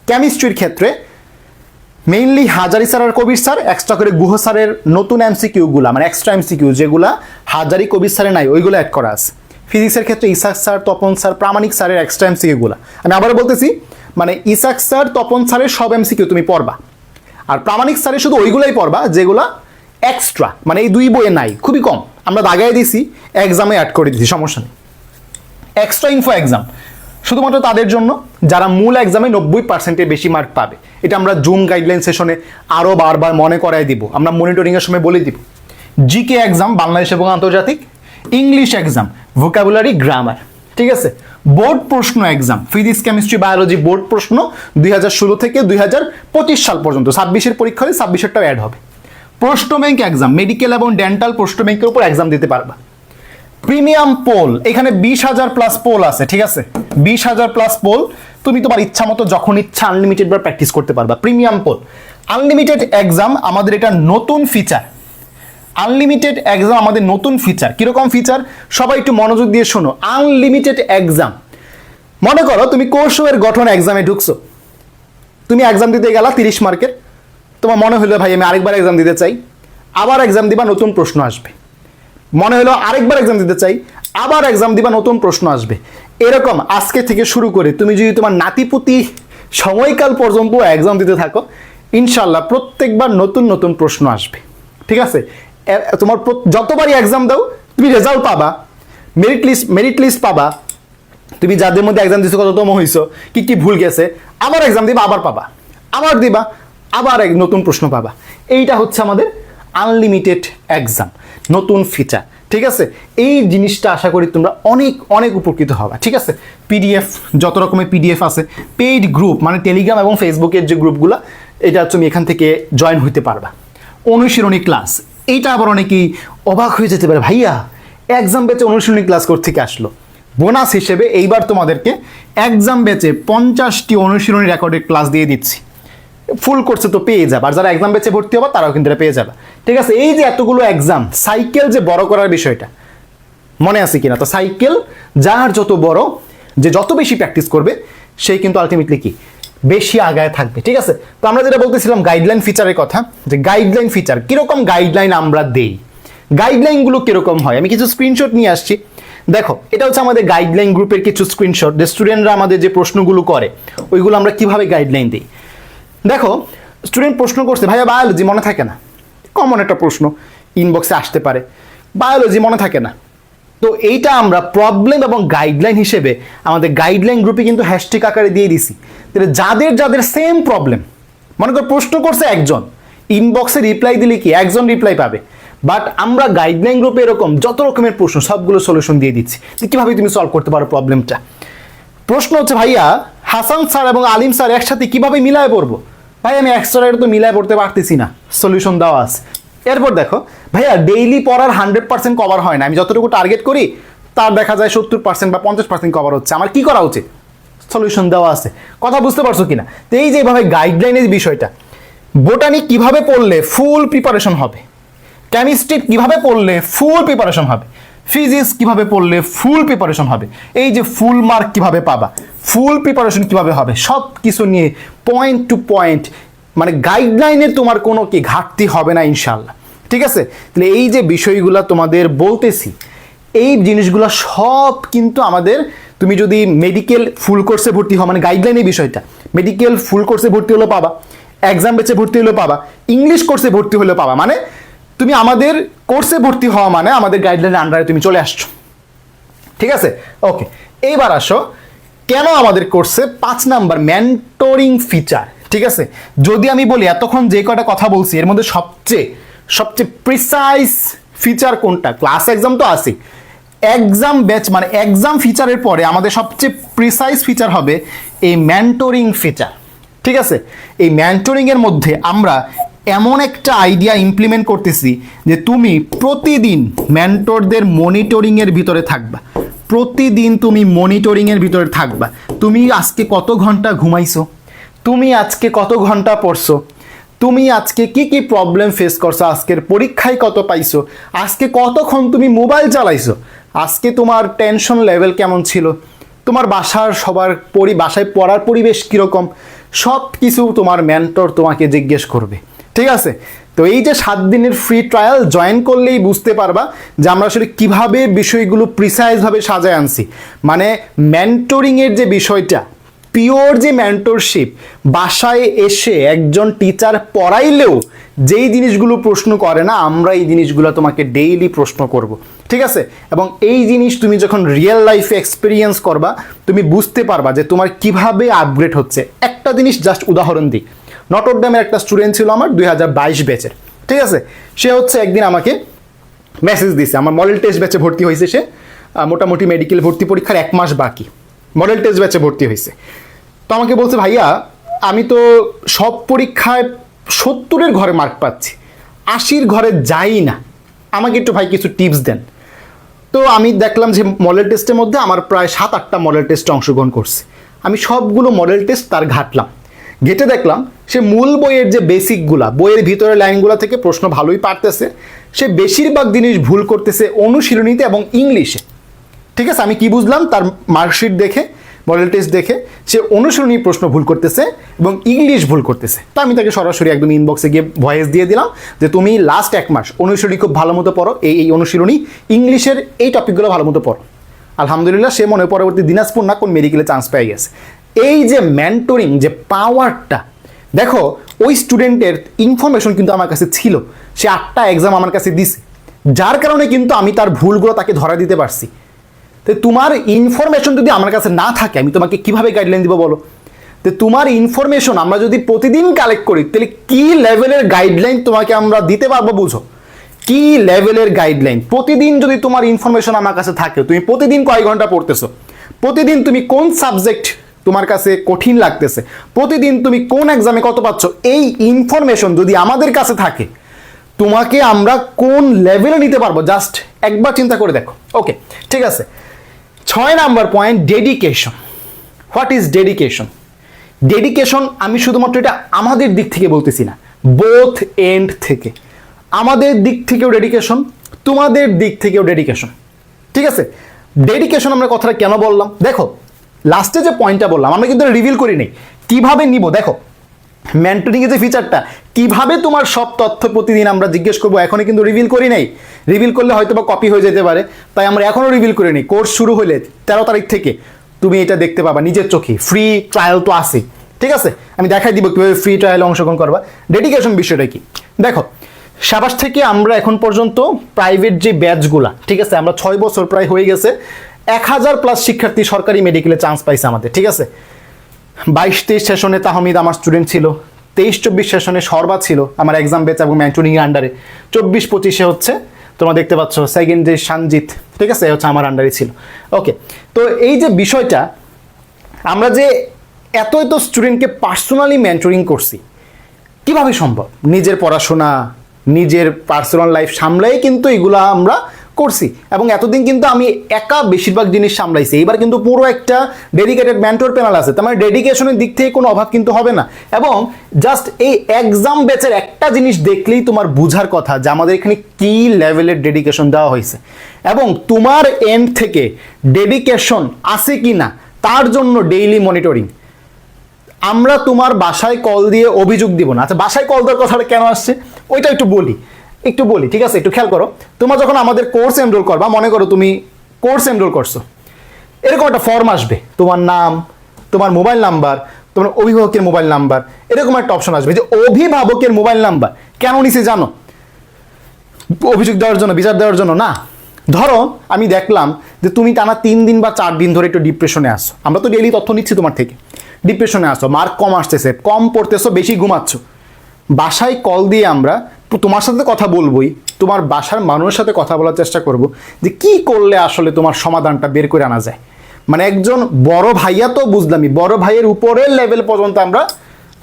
Speaker 1: কেমিস্ট্রির ক্ষেত্রে মেইনলি হাজারি স্যার আর কবির স্যার, এক্সট্রা করে গুহ স্যারের নতুন এমসিকিউগুলা, মানে এক্সট্রা এমসিকিউ যেগুলা হাজারি কবির স্যারে নাই, ওইগুলো অ্যাড করা আছে। ফিজিক্সের ক্ষেত্রে ইসাক স্যার, তপন স্যার, প্রামাণিক স্যারের এক্সট্রা এমসিকিউগুলা। আমি আবার বলতেছি, মানে ইসাক স্যার, তপন স্যারের সব এমসিকিউ তুমি পড়বা, আর প্রামাণিক স্যারের শুধু ওইগুলাই পড়বা যেগুলা এক্সট্রা, মানে এই 2 বইয়ে নাই, খুবই কম, আমরা দাগাই দিছি, এক্সামে অ্যাড করে দিছি, সমস্যা নেই। এক্সট্রা ইনফো এক্সাম শুধুমাত্র তাদের জন্য যারা মূল এক্সামে 90%-এর বেশি মার্ক পাবে। এটা আমরা জুম গাইডলাইন সেশনে আরও বারবার মনে করাই দিব, আমরা মনিটরিংয়ের সময় বলে দিব। জিকে এক্সাম বাংলাদেশ এবং আন্তর্জাতিক, ইংলিশ এক্সাম, ভোকাবুলারি, গ্রামার। ঠিক আছে, বোর্ড প্রশ্ন exam, physics, chemistry, biology board প্রশ্ন 2016 থেকে 2025 সাল পর্যন্ত, 26-এর পরীক্ষা হলে 26-এরটাও অ্যাড হবে। প্রশ্ন ব্যাংক এক্সাম, মেডিকেল এবং ডেন্টাল প্রশ্ন ব্যাংকের উপর এক্সাম দিতে পারবা। প্রিমিয়াম পোল, এখানে 20,000 প্লাস পোল আছে, ঠিক আছে, 20,000 প্লাস পোল, তুমি তোমার ইচ্ছা মতো যখন ইচ্ছা আনলিমিটেড বার প্র্যাকটিস করতে পারবা। প্রিমিয়াম পোল, আনলিমিটেড এক্সাম আমাদের এটা নতুন ফিচার। আনলিমিটেড এক্সাম আমাদের নতুন ফিচার। কিরকম ফিচার, সবাই একটু মনোযোগ দিয়ে শোনো। আনলিমিটেড এক্সাম, মনে করো তুমি কোর্সের গঠন এক্সামে ঢুকছো, তুমি এক্সাম দিতে গেলা 30 মার্কের, তোমার মনে হলো ভাই আমি আরেকবার এক্সাম দিতে চাই, আবার এক্সাম দিবা, নতুন প্রশ্ন আসবে। মনে হলো আরেকবার এক্সাম দিতে চাই, আবার এক্সাম দিবা, নতুন প্রশ্ন আসবে। এরকম আজকে থেকে শুরু করে তুমি যদি তোমার নাতিপুতি সময়কাল পর্যন্ত এক্সাম দিতে থাকো, ইনশাল্লাহ প্রত্যেকবার নতুন নতুন প্রশ্ন আসবে, ঠিক আছে। তোমার যতবারই এক্সাম দাও তুমি রেজাল্ট পাবা, মেরিট লিস্ট পাবা, তুমি যাদের মধ্যে এক্সাম দিছো কততম হইছো, কি কি ভুল গেছে, আবার এক্সাম দিবা, আবার পাবা, আবার দিবা, আবার এক নতুন প্রশ্ন পাবা। এইটা হচ্ছে আমাদের আনলিমিটেড এক্সাম, নতুন ফিচার, ঠিক আছে। এই জিনিসটা আশা করি তোমরা অনেক অনেক উপকৃত হবা, ঠিক আছে। পিডিএফ, যত রকমের পিডিএফ আছে, পেইড গ্রুপ মানে টেলিগ্রাম এবং ফেসবুকের যে গ্রুপগুলো, এটা তুমি এখান থেকে জয়েন হইতে পারবা। অনুশীলনী ক্লাস, এইটা আবার অনেকেই অবাক হয়ে যেতে পারে, ভাইয়া এক্সাম ব্যাচে অনুশীলনী ক্লাস কোত্থেকে আসলো। বোনাস হিসেবে এইবার তোমাদেরকে এক্সাম ব্যাচে 50টি অনুশীলনী রেকর্ডের ক্লাস দিয়ে দিচ্ছি। ফুল কোর্সে তো পেয়ে যাবে, আর যারা এক্সাম ব্যাচে ভর্তি হবে তারাও কিন্তু এটা পেয়ে যাবে, ঠিক আছে। এই যে এতগুলো এক্সাম, সাইকেল যে বড় করার বিষয়টা মনে আছে কিনা, তো সাইকেল যার যত বড়, যে যত বেশি প্র্যাকটিস করবে সেই কিন্তু আলটিমেটলি কি বেশি আগায় থাকবে, ঠিক আছে। তো আমরা যেটা বলতেছিলাম গাইডলাইন ফিচারের কথা, যে গাইডলাইন ফিচার কিরকম গাইডলাইন আমরা দেই, গাইডলাইনগুলো কিরকম হয়, আমি কিছু স্ক্রিনশট নিয়ে আসছি। দেখো, এটা হচ্ছে আমাদের গাইডলাইন গ্রুপের কিছু স্ক্রিনশট, যে স্টুডেন্টরা আমাদের যে প্রশ্নগুলো করে ওইগুলো আমরা কিভাবে গাইডলাইন দিই। দেখো, স্টুডেন্ট প্রশ্ন করছে ভাইয়া বায়োলজি মনে থাকে না, কমন একটা প্রশ্ন, ইনবক্সে আসতে পারে, বায়োলজি মনে থাকে না। তো এইটা আমরা প্রবলেম এবং গাইডলাইন হিসেবে আমাদের গাইডলাইন গ্রুপে কিন্তু হ্যাশট্যাগ আকারে দিয়ে দিছি। তাহলে যাদের যাদের সেম প্রবলেম, মনে করো প্রশ্ন করছে একজন, ইনবক্সে রিপ্লাই দিলে কি একজন রিপ্লাই পাবে, বাট আমরা গাইডলাইন গ্রুপে এরকম যত রকমের প্রশ্ন সবগুলো সলিউশন দিয়ে দিচ্ছি, যে কীভাবে তুমি সলভ করতে পারো প্রবলেমটা। প্রশ্ন হচ্ছে ভাইয়া হাসান স্যার এবং আলিম স্যার একসাথে কিভাবে মিলায় পড়বো, ভাই আমি এক্সট্রা তো মিলায় পড়তে পারতেছি না, সলিউশন দেওয়া আছে। এরপর দেখো ভাইয়া ডেইলি পড়ার 100% কভার হয় না, আমি যতটুকু টার্গেট করি তার দেখা যায় 70% বা 50% কভার হচ্ছে, আমার কি করা উচিত, সলিউশন দেওয়া আছে। কথা বুঝতে পারছো কিনা। তো এই যে এইভাবে গাইডলাইনের বিষয়টা, বোটানি কিভাবে পড়লে ফুল প্রিপারেশন হবে, কেমিস্ট্রি কিভাবে পড়লে ফুল প্রিপারেশন হবে, ফিজিক্স কিভাবে পড়লে ফুল প্রিপারেশন হবে, এই যে ফুল মার্ক কিভাবে পাবা, ফুল প্রিপারেশন কিভাবে হবে, সব কিছু নিয়ে পয়েন্ট টু পয়েন্ট, মানে গাইডলাইনের তোমার কোনো কি ঘাটতি হবে না ইনশাল্লাহ, ঠিক আছে। তাহলে এই যে বিষয়গুলো তোমাদের বলতেছি, এই জিনিসগুলো সব কিন্তু আমাদের, তুমি যদি মেডিকেল ফুল কোর্সে ভর্তি হও, মানে গাইডলাইনের বিষয়টা মেডিকেল ফুল কোর্সে ভর্তি হলেও পাবা, এক্সাম বেচে ভর্তি হলেও পাবা, ইংলিশ কোর্সে ভর্তি হলেও পাবা, মানে তুমি আমাদের কোর্সে ভর্তি হওয়া মানে আমাদের গাইডলাইনের আন্ডারে তুমি চলে আসছো, ঠিক আছে। ওকে, এইবার আসো কেন আমাদের কোর্সে 5 নাম্বার মেন্টরিং ফিচার, ঠিক আছে। যদি আমি বলি এতক্ষণ যে কটা কথা বলছি এর মধ্যে সবচেয়ে প্রিসাইজ ফিচার কোনটা, ক্লাস এক্সাম তো আছে, এক্সাম ব্যাচ মানে এক্সাম ফিচারের পরে আমাদের সবচেয়ে প্রিসাইজ ফিচার হবে এই মেন্টরিং ফিচার, ঠিক আছে। এই মেন্টরিং এর মধ্যে আমরা এমন একটা আইডিয়া ইমপ্লিমেন্ট করতেছি যে তুমি প্রতিদিন মেন্টরদের মনিটরিংয়ের ভিতরে থাকবা, প্রতিদিন তুমি মনিটরিংয়ের ভিতরে থাকবা। তুমি আজকে কত ঘন্টা ঘুমাইছো, তুমি আজকে কত ঘন্টা পড়ছো, তুমি আজকে কি কি প্রবলেম ফেস করছো, আজকের পরীক্ষায় কত পাইছো, আজকে কতক্ষণ তুমি মোবাইল চালাইছো, আজকে তোমার টেনশন লেভেল কেমন ছিল, তোমার বাসার সবার বাসায় পড়ার পরিবেশ কীরকম, সব কিছু তোমার মেন্টর তোমাকে জিজ্ঞেস করবে, ঠিক আছে। তো এই যে 7 দিনের ফ্রি ট্রায়াল জয়েন করলেই বুঝতে পারবা যে আমরা আসলে কীভাবে বিষয়গুলো প্রিসাইজভাবে সাজায় আনছি। মানে মেন্টরিংয়ের যে বিষয়টা, পিওর যে মেন্টরশিপ, বাসায় এসে একজন টিচার পড়াইলেও যেই জিনিসগুলো প্রশ্ন করে না, আমরা এই জিনিসগুলো তোমাকে ডেইলি প্রশ্ন করব, ঠিক আছে। এবং এই জিনিস তুমি যখন রিয়েল লাইফে এক্সপিরিয়েন্স করবা তুমি বুঝতে পারবা যে তোমার কিভাবে আপগ্রেড হচ্ছে। একটা জিনিস জাস্ট উদাহরণ দিই, নটরডেমের একটা স্টুডেন্ট ছিল আমার 2022 ব্যাচের, ঠিক আছে। সে হচ্ছে একদিন আমাকে মেসেজ দিছে, আমার মডেল টেস্ট ব্যাচে ভর্তি হয়েছে, সে মোটামুটি মেডিকেল ভর্তি পরীক্ষার 1 মাস বাকি, মডেল টেস্ট ব্যাচে ভর্তি হয়েছে। তো আমাকে বলছে ভাইয়া আমি তো সব পরীক্ষায় 70-এর ঘরে মার্ক পাচ্ছি, 80 ঘরে যাই না, আমাকে একটু ভাই কিছু টিপস দেন। তো আমি দেখলাম যে মডেল টেস্টের মধ্যে আমার প্রায় 7-8টা মডেল টেস্টে অংশগ্রহণ করছে। আমি সবগুলো মডেল টেস্ট তার ঘাটলাম, ঘেটে দেখলাম সে মূল বইয়ের যে বেসিকগুলা, বইয়ের ভিতরের লাইনগুলো থেকে প্রশ্ন ভালোই পারতেছে, সে বেশিরভাগ জিনিস ভুল করতেছে অনুশীলনীতে এবং ইংলিশে। ঠিক আছে, আমি কি বুঝলাম তার মার্কশিট দেখে, মডেল টেস্ট দেখে, সে অনুশীলনী প্রশ্ন ভুল করতেছে এবং ইংলিশ ভুল করতেছে। তো আমি তাকে সরাসরি একদম ইনবক্সে গিয়ে ভয়েস দিয়ে দিলাম যে তুমি লাস্ট 1 মাস অনুশীলনী খুব ভালো মতো পড়ো, এই অনুশীলনী ইংলিশের এই টপিকগুলো ভালো মতো পড়ো। আলহামদুলিল্লাহ সে মনে পরবর্তী দিনাজপুর না কোন মেডিকেলে চান্স পেয়ে গেছে। এই যে মেন্টরিং যে পাওয়ারটা, দেখো ওই স্টুডেন্টের ইনফরমেশন কিন্তু আমার কাছে ছিল, সে 8টা এক্সাম আমার কাছে দিছে, যার কারণে কিন্তু আমি তার ভুলগুলো তাকে ধরা দিতে পারছি। তো তোমার ইনফরমেশন যদি আমার কাছে না থাকে আমি তোমাকে কিভাবে গাইডলাইন দিব বলো? তো তোমার ইনফরমেশন আমরা যদি প্রতিদিন কালেক্ট করি তাহলে কি লেভেলের গাইডলাইন তোমাকে আমরা দিতে পারবো, বুঝো কি লেভেলের গাইডলাইন। প্রতিদিন যদি তোমার ইনফরমেশন আমার কাছে থাকে, তুমি প্রতিদিন কয় ঘন্টা পড়তেছো, প্রতিদিন তুমি কোন সাবজেক্ট তোমার কাছে কঠিন লাগতেছে, প্রতিদিন তুমি কোন এক্সামে কত পাচ্ছ, এই ইনফরমেশন যদি আমাদের কাছে থাকে তোমাকে আমরা কোন লেভেলে নিতে পারবো জাস্ট একবার চিন্তা করে দেখো। ওকে ঠিক আছে, 6 number point, dedication. What is dedication? Dedication আমি শুধুমাত্র এটা আমাদের দিক থেকে বলতেছি না, বোথ এন্ড থেকে, আমাদের দিক থেকেও ডেডিকেশন, তোমাদের দিক থেকেও ডেডিকেশন। ঠিক আছে, ডেডিকেশন আমরা কথাটা কেন বললাম, দেখো লাস্টে যে পয়েন্টটা বললাম আমরা কিন্তু রিভিল করি নাই, কিভাবে নিব দেখো। মেন্টরিং এর যে ফিচারটা, কিভাবে তোমার সব তথ্য প্রতিদিন আমরা জিজ্ঞেস করবো, এখনই কিন্তু রিভিল করি নাই। রিভিল করলে হয়তো বা কপি হয়ে যেতে পারে, তাই আমরা এখনও রিভিল করি নাই। কোর্স শুরু হলে 13 তারিখ থেকে তুমি এটা দেখতে পাবা নিজের চোখে, ফ্রি ট্রায়াল তো আছে। ঠিক আছে, আমি দেখাই দিব কীভাবে ফ্রি ট্রায়ালে অংশগ্রহণ করবা। ডেডিকেশন বিষয়টা কি দেখো, সাবাস থেকে আমরা এখন পর্যন্ত প্রাইভেট যে ব্যাচগুলা, ঠিক আছে, আমরা 6 বছর প্রায় হয়ে গেছে, 1000+ শিক্ষার্থী সরকারি মেডিকেলে চান্স পাইছে আমাদের। ঠিক আছে, 22-23 সেশনে তাহমিদ আমার স্টুডেন্ট ছিল, 23-24 সেশনে সর্বা ছিল আমার এক্সাম ব্যাচ এবং মেন্টরিং এর আন্ডারে, 24-25 হচ্ছে তোমরা দেখতে পাচ্ছ সেকেন্ড যে সঞ্জিত, ঠিক আছে, হচ্ছে আমার আন্ডারে ছিল। ওকে, তো এই যে বিষয়টা, আমরা যে এত এত স্টুডেন্টকে পার্সোনালি মেন্টরিং করছি, কিভাবে সম্ভব? নিজের পড়াশোনা, নিজের পার্সোনাল লাইফ সামলাই কিন্তু এগুলো আমরা করছি, এবং এতদিন কিন্তু আমি একা বেশিরভাগ জিনিস সামলাইছি। এবার কিন্তু পুরো একটা ডেডিকেটেড মেন্টর প্যানেল আছে, তার মানে ডেডিকেশনের দিক থেকে কোনো অভাব কিন্তু হবে না। এবং জাস্ট এই এক্সাম ব্যাচের একটা জিনিস দেখলেই তোমার বুঝার কথা যে আমাদের এখানে কি লেভেলের ডেডিকেশন দেওয়া হয়েছে, এবং তোমার এন্ড থেকে ডেডিকেশন আছে কি না তার জন্য ডেইলি মনিটরিং। আমরা তোমার বাসায় কল দিয়ে অভিযোগ দিব না। আচ্ছা, বাসায় কল দেওয়ার কথাটা কেন আসছে ওইটা একটু বলি, ঠিক আছে, একটু খেয়াল করো। তোমরা যখন আমাদের কোর্স এনরোল করবা, মনে করো তুমি কোর্স এনরোল করছো, এরকম একটা ফর্ম আসবে, তোমার নাম, তোমার মোবাইল নাম্বার, তোমার অভিভাবকের মোবাইল নাম্বার, এরকম একটা অপশন আসবে। যে অভিভাবকের মোবাইল নাম্বার কেন নিছে জানো? অভিযোগ দেওয়ার জন্য, বিচার দেওয়ার জন্য না। ধরো আমি দেখলাম যে তুমি টানা 3 দিন বা 4 দিন ধরে একটু ডিপ্রেশনে আসো, আমরা তো ডেইলি তথ্য নিচ্ছি তোমার থেকে, ডিপ্রেশনে আসো, মার্ক কম আসতেছে, কম পড়তেছো, বেশি ঘুমাচ্ছ, বাসায় কল দিয়ে আমরা তোমার সাথে কথা বলবোই, তোমার বাসার মানুষের সাথে কথা বলার চেষ্টা করব যে কি করলে আসলে তোমার সমাধানটা বের করে আনা যায়। মানে একজন বড় ভাইয়া তো বুঝলামই, বড় ভাইয়ের উপরের লেভেল পর্যন্ত আমরা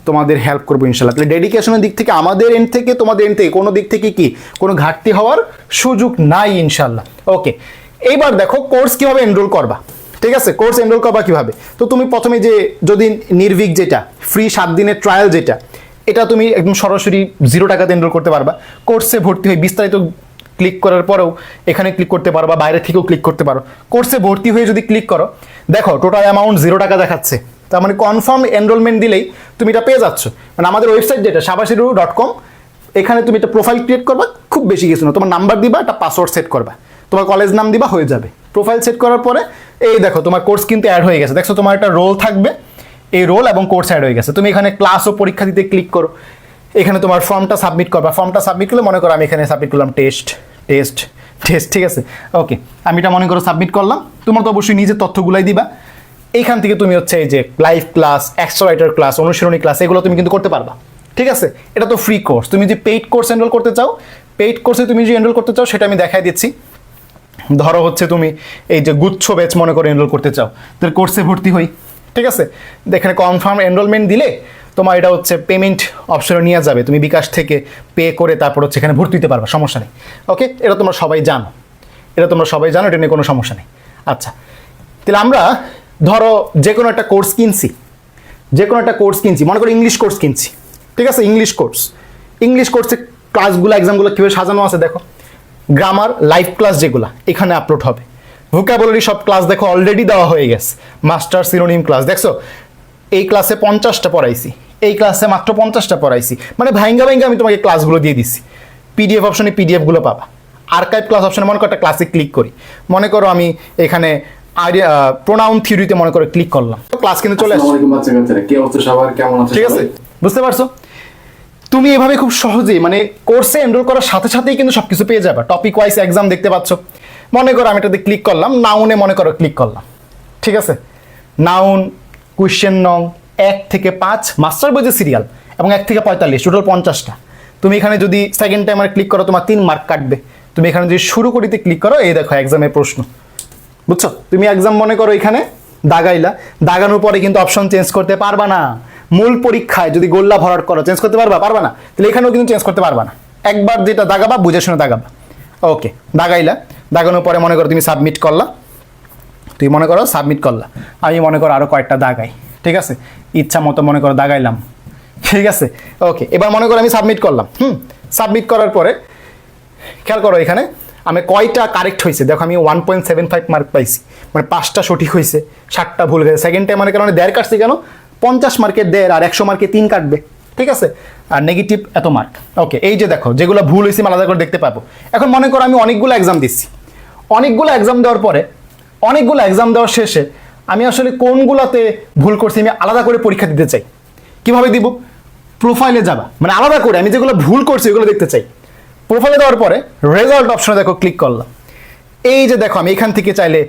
Speaker 1: তোমাদের হেল্প করবো ইনশাল্লাহ। তাহলে ডেডিকেশনের দিক থেকে আমাদের এন্ড থেকে তোমাদের এন্ড থেকে কোনো দিক থেকে কি কোনো ঘাটতি হওয়ার সুযোগ নাই ইনশাল্লাহ। ওকে, এইবার দেখো কোর্স কিভাবে এনরোল করবা। ঠিক আছে, কোর্স এনরোল করবা কিভাবে? তো তুমি প্রথমে যে যদি নির্ভীক যেটা ফ্রি 7 দিনের ট্রায়াল যেটা, এটা তুমি একদম সরাসরি 0 টাকাতে এনরোল করতে পারবা। কোর্সে ভর্তি হয়ে বিস্তারিত ক্লিক করার পরেও এখানে ক্লিক করতে পারো, বা বাইরে থেকেও ক্লিক করতে পারো। কোর্সে ভর্তি হয়ে যদি ক্লিক করো, দেখো টোটাল অ্যামাউন্ট 0 টাকা দেখাচ্ছে, তার মানে কনফার্ম এনরোলমেন্ট দিলেই তুমি এটা পেয়ে যাচ্ছ। মানে আমাদের ওয়েবসাইট যেটা sabashiru.com, এখানে তুমি একটা প্রোফাইল ক্রিয়েট করবা, খুব বেশি কিছু না, তোমার নাম্বার দিবা, একটা পাসওয়ার্ড সেট করবা, তোমার কলেজ নাম দিবা, হয়ে যাবে। প্রোফাইল সেট করার পরে এই দেখো তোমার কোর্স কিন্তু অ্যাড হয়ে গেছে, দেখছো তোমার একটা রোল থাকবে, এই রোল এবং কোর্স অ্যাড হয়ে গেছে। তুমি এখানে ক্লাস ও পরীক্ষা দিতে ক্লিক করো, এখানে তোমার ফর্মটা সাবমিট করবা। ফর্মটা সাবমিট করলে মনে করো আমি এখানে সাবমিট করলাম টেস্ট, ঠিক আছে। ওকে, আমি এটা মনে করো সাবমিট করলাম। তোমার তো অবশ্যই নিজের তথ্যগুলাই দিবা। এইখান থেকে তুমি হচ্ছে এই যে live class, extra writer class, অনুশীলনী ক্লাস, এগুলো তুমি কিন্তু করতে পারবা। ঠিক আছে, এটা তো ফ্রি কোর্স। তুমি যদি পেইড কোর্স এনরোল করতে চাও, পেইড কোর্সে তুমি যদি এনরোল করতে চাও সেটা আমি দেখাই দিচ্ছি। ধরো হচ্ছে তুমি এই যে গুচ্ছ ব্যাচ মনে করে এনরোল করতে চাও, তাহলে কোর্সে ভর্তি হই। ঠিক আছে, এখানে কনফার্ম এনরোলমেন্ট দিলে তোমার এটা হচ্ছে পেমেন্ট অপশনে নিয়ে যাবে, তুমি বিকাশ থেকে পে করে তারপর হচ্ছে এখানে ভর্তি দিতে পারবা, সমস্যা নেই। ওকে, এটা তোমরা সবাই জানো, এটা নিয়ে কোনো সমস্যা নেই। আচ্ছা, তাহলে আমরা ধরো যে কোনো একটা কোর্স কিনছি, মনে করো ইংলিশ কোর্স কিনছি, ঠিক আছে? ইংলিশ কোর্সের ক্লাসগুলো এক্সামগুলো কীভাবে সাজানো আছে দেখো। গ্রামার লাইভ ক্লাস যেগুলো এখানে আপলোড হবে, ভোকাবুলারি সব ক্লাস দেখো অলরেডি দেওয়া হয়ে গেছে, মাস্টার সিনোনিম ক্লাস দেখছো, এই ক্লাসে 50টা পড়াইছি, এই ক্লাসে মাত্র 50টা পড়াইছি, মানে ভাইঙ্গা আমি তোমাকে ক্লাসগুলো দিয়ে দিচ্ছি। পিডিএফ অপশনে পিডিএফগুলো পাবা। আর্কাইভ ক্লাস অপশনে মনে করো একটা ক্লাসে ক্লিক করি, মনে করো আমি এখানে প্রোনাউন থিওরিতে মনে করে ক্লিক করলাম, ক্লাস কিন্তু চলে আসছে। ঠিক আছে, বুঝতে পারছো? তুমি এভাবে খুব সহজেই মানে কোর্সে এনরোল করার সাথে সাথেই কিন্তু সবকিছু পেয়ে যাবে। টপিক ওয়াইজ এক্সাম দেখতে পাচ্ছ, মনে করো আমি এটাতে ক্লিক করলাম, নাউনে মনে করো ক্লিক করলাম, ঠিক আছে? নাউন কোয়েশ্চেন নং 1 থেকে 5 মাস্টার বই যে সিরিয়াল এবং 1 থেকে 45 টোটাল 50টা। তুমি এখানে যদি সেকেন্ড টাইমার ক্লিক করো তোমার 3 মার্ক কাটবে। তুমি এখানে যদি শুরু করিতে ক্লিক করো, এই দেখো এক্সামের প্রশ্ন, বুঝছো? তুমি এক্সাম মনে করো এখানে দাগানোর পরে কিন্তু অপশন চেঞ্জ করতে পারবা না। মূল পরীক্ষায় যদি গোল্লা ভরাট করো চেঞ্জ করতে পারবা না, তাহলে এখানেও কিন্তু চেঞ্জ করতে পারবা না। একবার যেটা দাগাবা বুঝে শুনে দাগাবা। ওকে, দাগানোর পরে মনে করো তুমি সাবমিট করলা, আমি মনে করো আরো কয়েকটা দাগাই, ঠিক আছে? ইচ্ছা মতো মনে করো দাগাইলাম, ঠিক আছে? ওকে, এবার মনে করো আমি সাবমিট করলাম। সাবমিট করার পরে খেয়াল করো এখানে আমি কয়টা কারেক্ট হয়েছে দেখো, আমি 1.75 মার্ক পাইছি, মানে 5টা সঠিক হয়েছে, 7টা ভুল গেছে। সেকেন্ড টাইম মানে কারণে 1.5 কাটছে কেন? 50 মার্কের 1.5 আর 100 মার্কে 3 কাটবে, ঠিক আছে? আর নেগেটিভ এত মার্ক। ওকে, এই যে দেখো যেগুলো ভুল হয়েছে আমি আলাদা করে দেখতে পাবো। এখন মনে করো আমি অনেকগুলো এক্সাম দিচ্ছি, অনেকগুলো এক্সাম দেওয়ার শেষে আমি আসলে কোনগুলোতে ভুল করছি আমি আলাদা করে পরীক্ষা দিতে চাই। কিভাবে দিব? প্রোফাইলে যাবা, মানে আলাদা করে আমি যেগুলো ভুল করছি ওগুলো দেখতে চাই। প্রোফাইলে দেওয়ার পরে রেজাল্ট অপশনে দেখো ক্লিক করলাম, এই যে দেখো আমি এখান থেকে চাইলে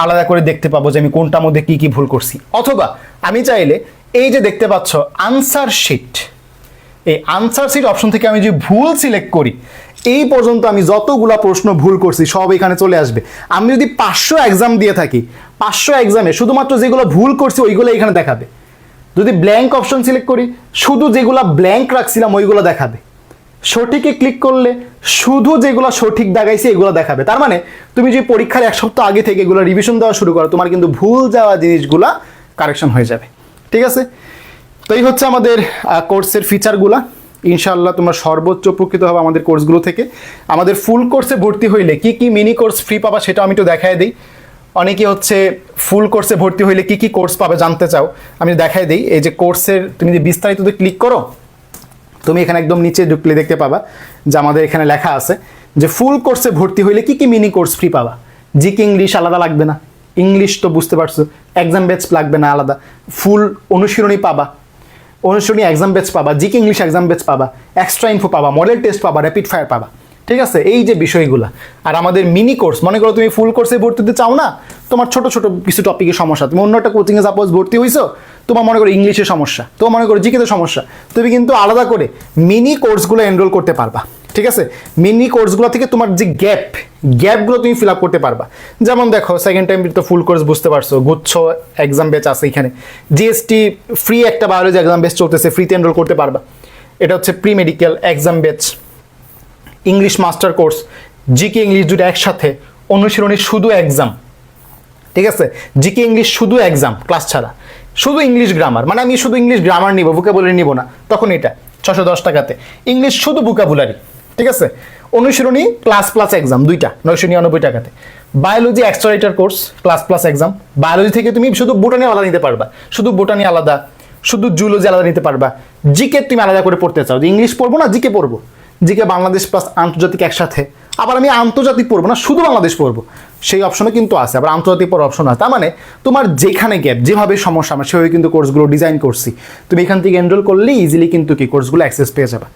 Speaker 1: আলাদা করে দেখতে পাবো যে আমি কোনটার মধ্যে কি ভুল করছি। অথবা আমি চাইলে এই যে দেখতে পাচ্ছ আনসার শিট, এই আনসার শিট অপশন থেকে আমি যদি ভুল সিলেক্ট করি, এই পর্যন্ত আমি যতগুলা প্রশ্ন ভুল করছি সব এখানে চলে আসবে। আমি যদি 500 এক্সাম দিয়ে থাকি, 500 এক্সামে শুধুমাত্র যেগুলো ভুল করছি ওইগুলো এখানে দেখাবে। যদি ব্ল্যাঙ্ক অপশন সিলেক্ট করি, শুধু যেগুলো ব্ল্যাঙ্ক রাখছিলাম ওইগুলো দেখাবে। সঠিকে ক্লিক করলে শুধু যেগুলো সঠিক দাগাইছে এগুলো দেখাবে। তার মানে তুমি যদি পরীক্ষার 1 সপ্তাহ আগে থেকে এগুলো রিভিশন দেওয়া শুরু করো, তোমার কিন্তু ভুল যাওয়া জিনিসগুলা কারেকশন হয়ে যাবে, ঠিক আছে? তো এই হচ্ছে আমাদের কোর্সের ফিচারগুলা। ইনশাআল্লাহ তোমরা সর্বোচ্চ উপকৃত হবে আমাদের কোর্সগুলো থেকে। আমাদের ফুল কোর্সে ভর্তি হইলে কি মিনি কোর্স ফ্রি পাবা সেটা আমি একটু দেখাই দিই। অনেকে হচ্ছে ফুল কোর্সে ভর্তি হইলে কি কোর্স পাবে জানতে চাও, আমি দেখাই দিই। এই যে কোর্সের তুমি যে বিস্তারিততে ক্লিক করো, তুমি এখানে একদম নিচে ঢুকলে দেখতে পাবা যে আমাদের এখানে লেখা আছে যে ফুল কোর্সে ভর্তি হইলে কি মিনি কোর্স ফ্রি পাবা। জিকে ইংলিশ আলাদা লাগবে না, ইংলিশ তো বুঝতে পারছো, এক্সাম ব্যাচ লাগবে না আলাদা, ফুল অনুশীলনী পাবা, অনুশীলনী এক্সাম ব্যাচ পাবা, জিকে ইংলিশ এক্সাম ব্যাচ পাবা, এক্সট্রা ইনফো পাবা, মডেল টেস্ট পাবা, র্যাপিড ফায়ার পাবা, ঠিক আছে? এই যে বিষয়গুলো। আর আমাদের মিনি কোর্স মনে করো তুমি ফুল কোর্সে ভর্তি হতে চাও না, তোমার ছোট কিছু টপিকের সমস্যা, তুমি অন্য একটা কোচিংয়ে সাপোজ ভর্তি হইছো, তোমার মনে করো ইংলিশের সমস্যা, তোমার মনে করো জিকেতে সমস্যা, তুমি কিন্তু আলাদা করে মিনি কোর্সগুলো এনরোল করতে পারবা, ঠিক আছে? মিনি কোর্সগুলো থেকে তোমার যে গ্যাপগুলো তুমি ফিল আপ করতে পারবা। যেমন দেখো সেকেন্ড টাইম তো ফুল কোর্স বুঝতে পারছো, গুচ্ছ এক্সাম ব্যাচ আছে এখানে, জিএসটি ফ্রি একটা বায়োলজি এক্সাম ব্যাচ চলতেছে, ফ্রিতে এনরোল করতে পারবা। এটা হচ্ছে pre medical exam batch, English master course, GK English দুটো একসাথে, অনুশীলনী শুধু এক্সাম, ঠিক আছে? জিকে ইংলিশ শুধু এক্সাম ক্লাস ছাড়া, শুধু ইংলিশ গ্রামার, মানে আমি শুধু ইংলিশ গ্রামার নিব, ভোকাবুলারি নিব না, তখন এটা 610 টাকাতে ইংলিশ শুধু ভোকাবুলারি, ঠিক আছে? অনুশীলনী ক্লাস প্লাস এক্সাম দুইটা 999 টাকাতে। Biology extra writer course class plus exam, biology থেকে তুমি শুধু বোটানি আলাদা নিতে পারবা, শুধু বোটানি আলাদা, শুধু জুলজি আলাদা নিতে পারবা। জিকে তুমি আলাদা করে পড়তে চাও, যে ইংলিশ পড়বো না জিকে পড়বো, জিকে বাংলাদেশ প্লাস আন্তর্জাতিক একসাথে, আবার আমি আন্তর্জাতিক পড়বো না শুধু বাংলাদেশ পড়বো, সেই অপশনও কিন্তু আছে, আবার আন্তর্জাতিক পড়ার অপশন আছে। তার মানে তোমার যেখানে গ্যাপ, যেভাবে সমস্যা আমরা সেভাবে কিন্তু কোর্সগুলো ডিজাইন করছি, তুমি এখান থেকে এনরোল করলে ইজিলি কিন্তু কি কোর্সগুলো অ্যাক্সেস পেয়ে যাবে।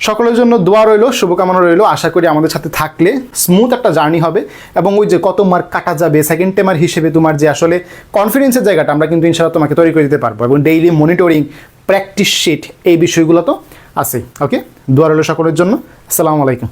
Speaker 1: সকলের জন্য দোয়া রইলো, শুভকামনা রইলো। আশা করি আমাদের সাথে থাকলে স্মুথ একটা জার্নি হবে, এবং ওই যে কত মার্ক কাটা যাবে সেকেন্ড টাইমার হিসেবে তোমার যে আসলে কনফিডেন্সের জায়গাটা আমরা কিন্তু ইনশাআল্লাহ তোমাকে তৈরি করে দিতে পারবো, এবং ডেইলি মনিটরিং, প্র্যাকটিস শিট, এই বিষয়গুলো তো আছেই। ওকে, দোয়া রইলো সকলের জন্য। আসসালামু আলাইকুম।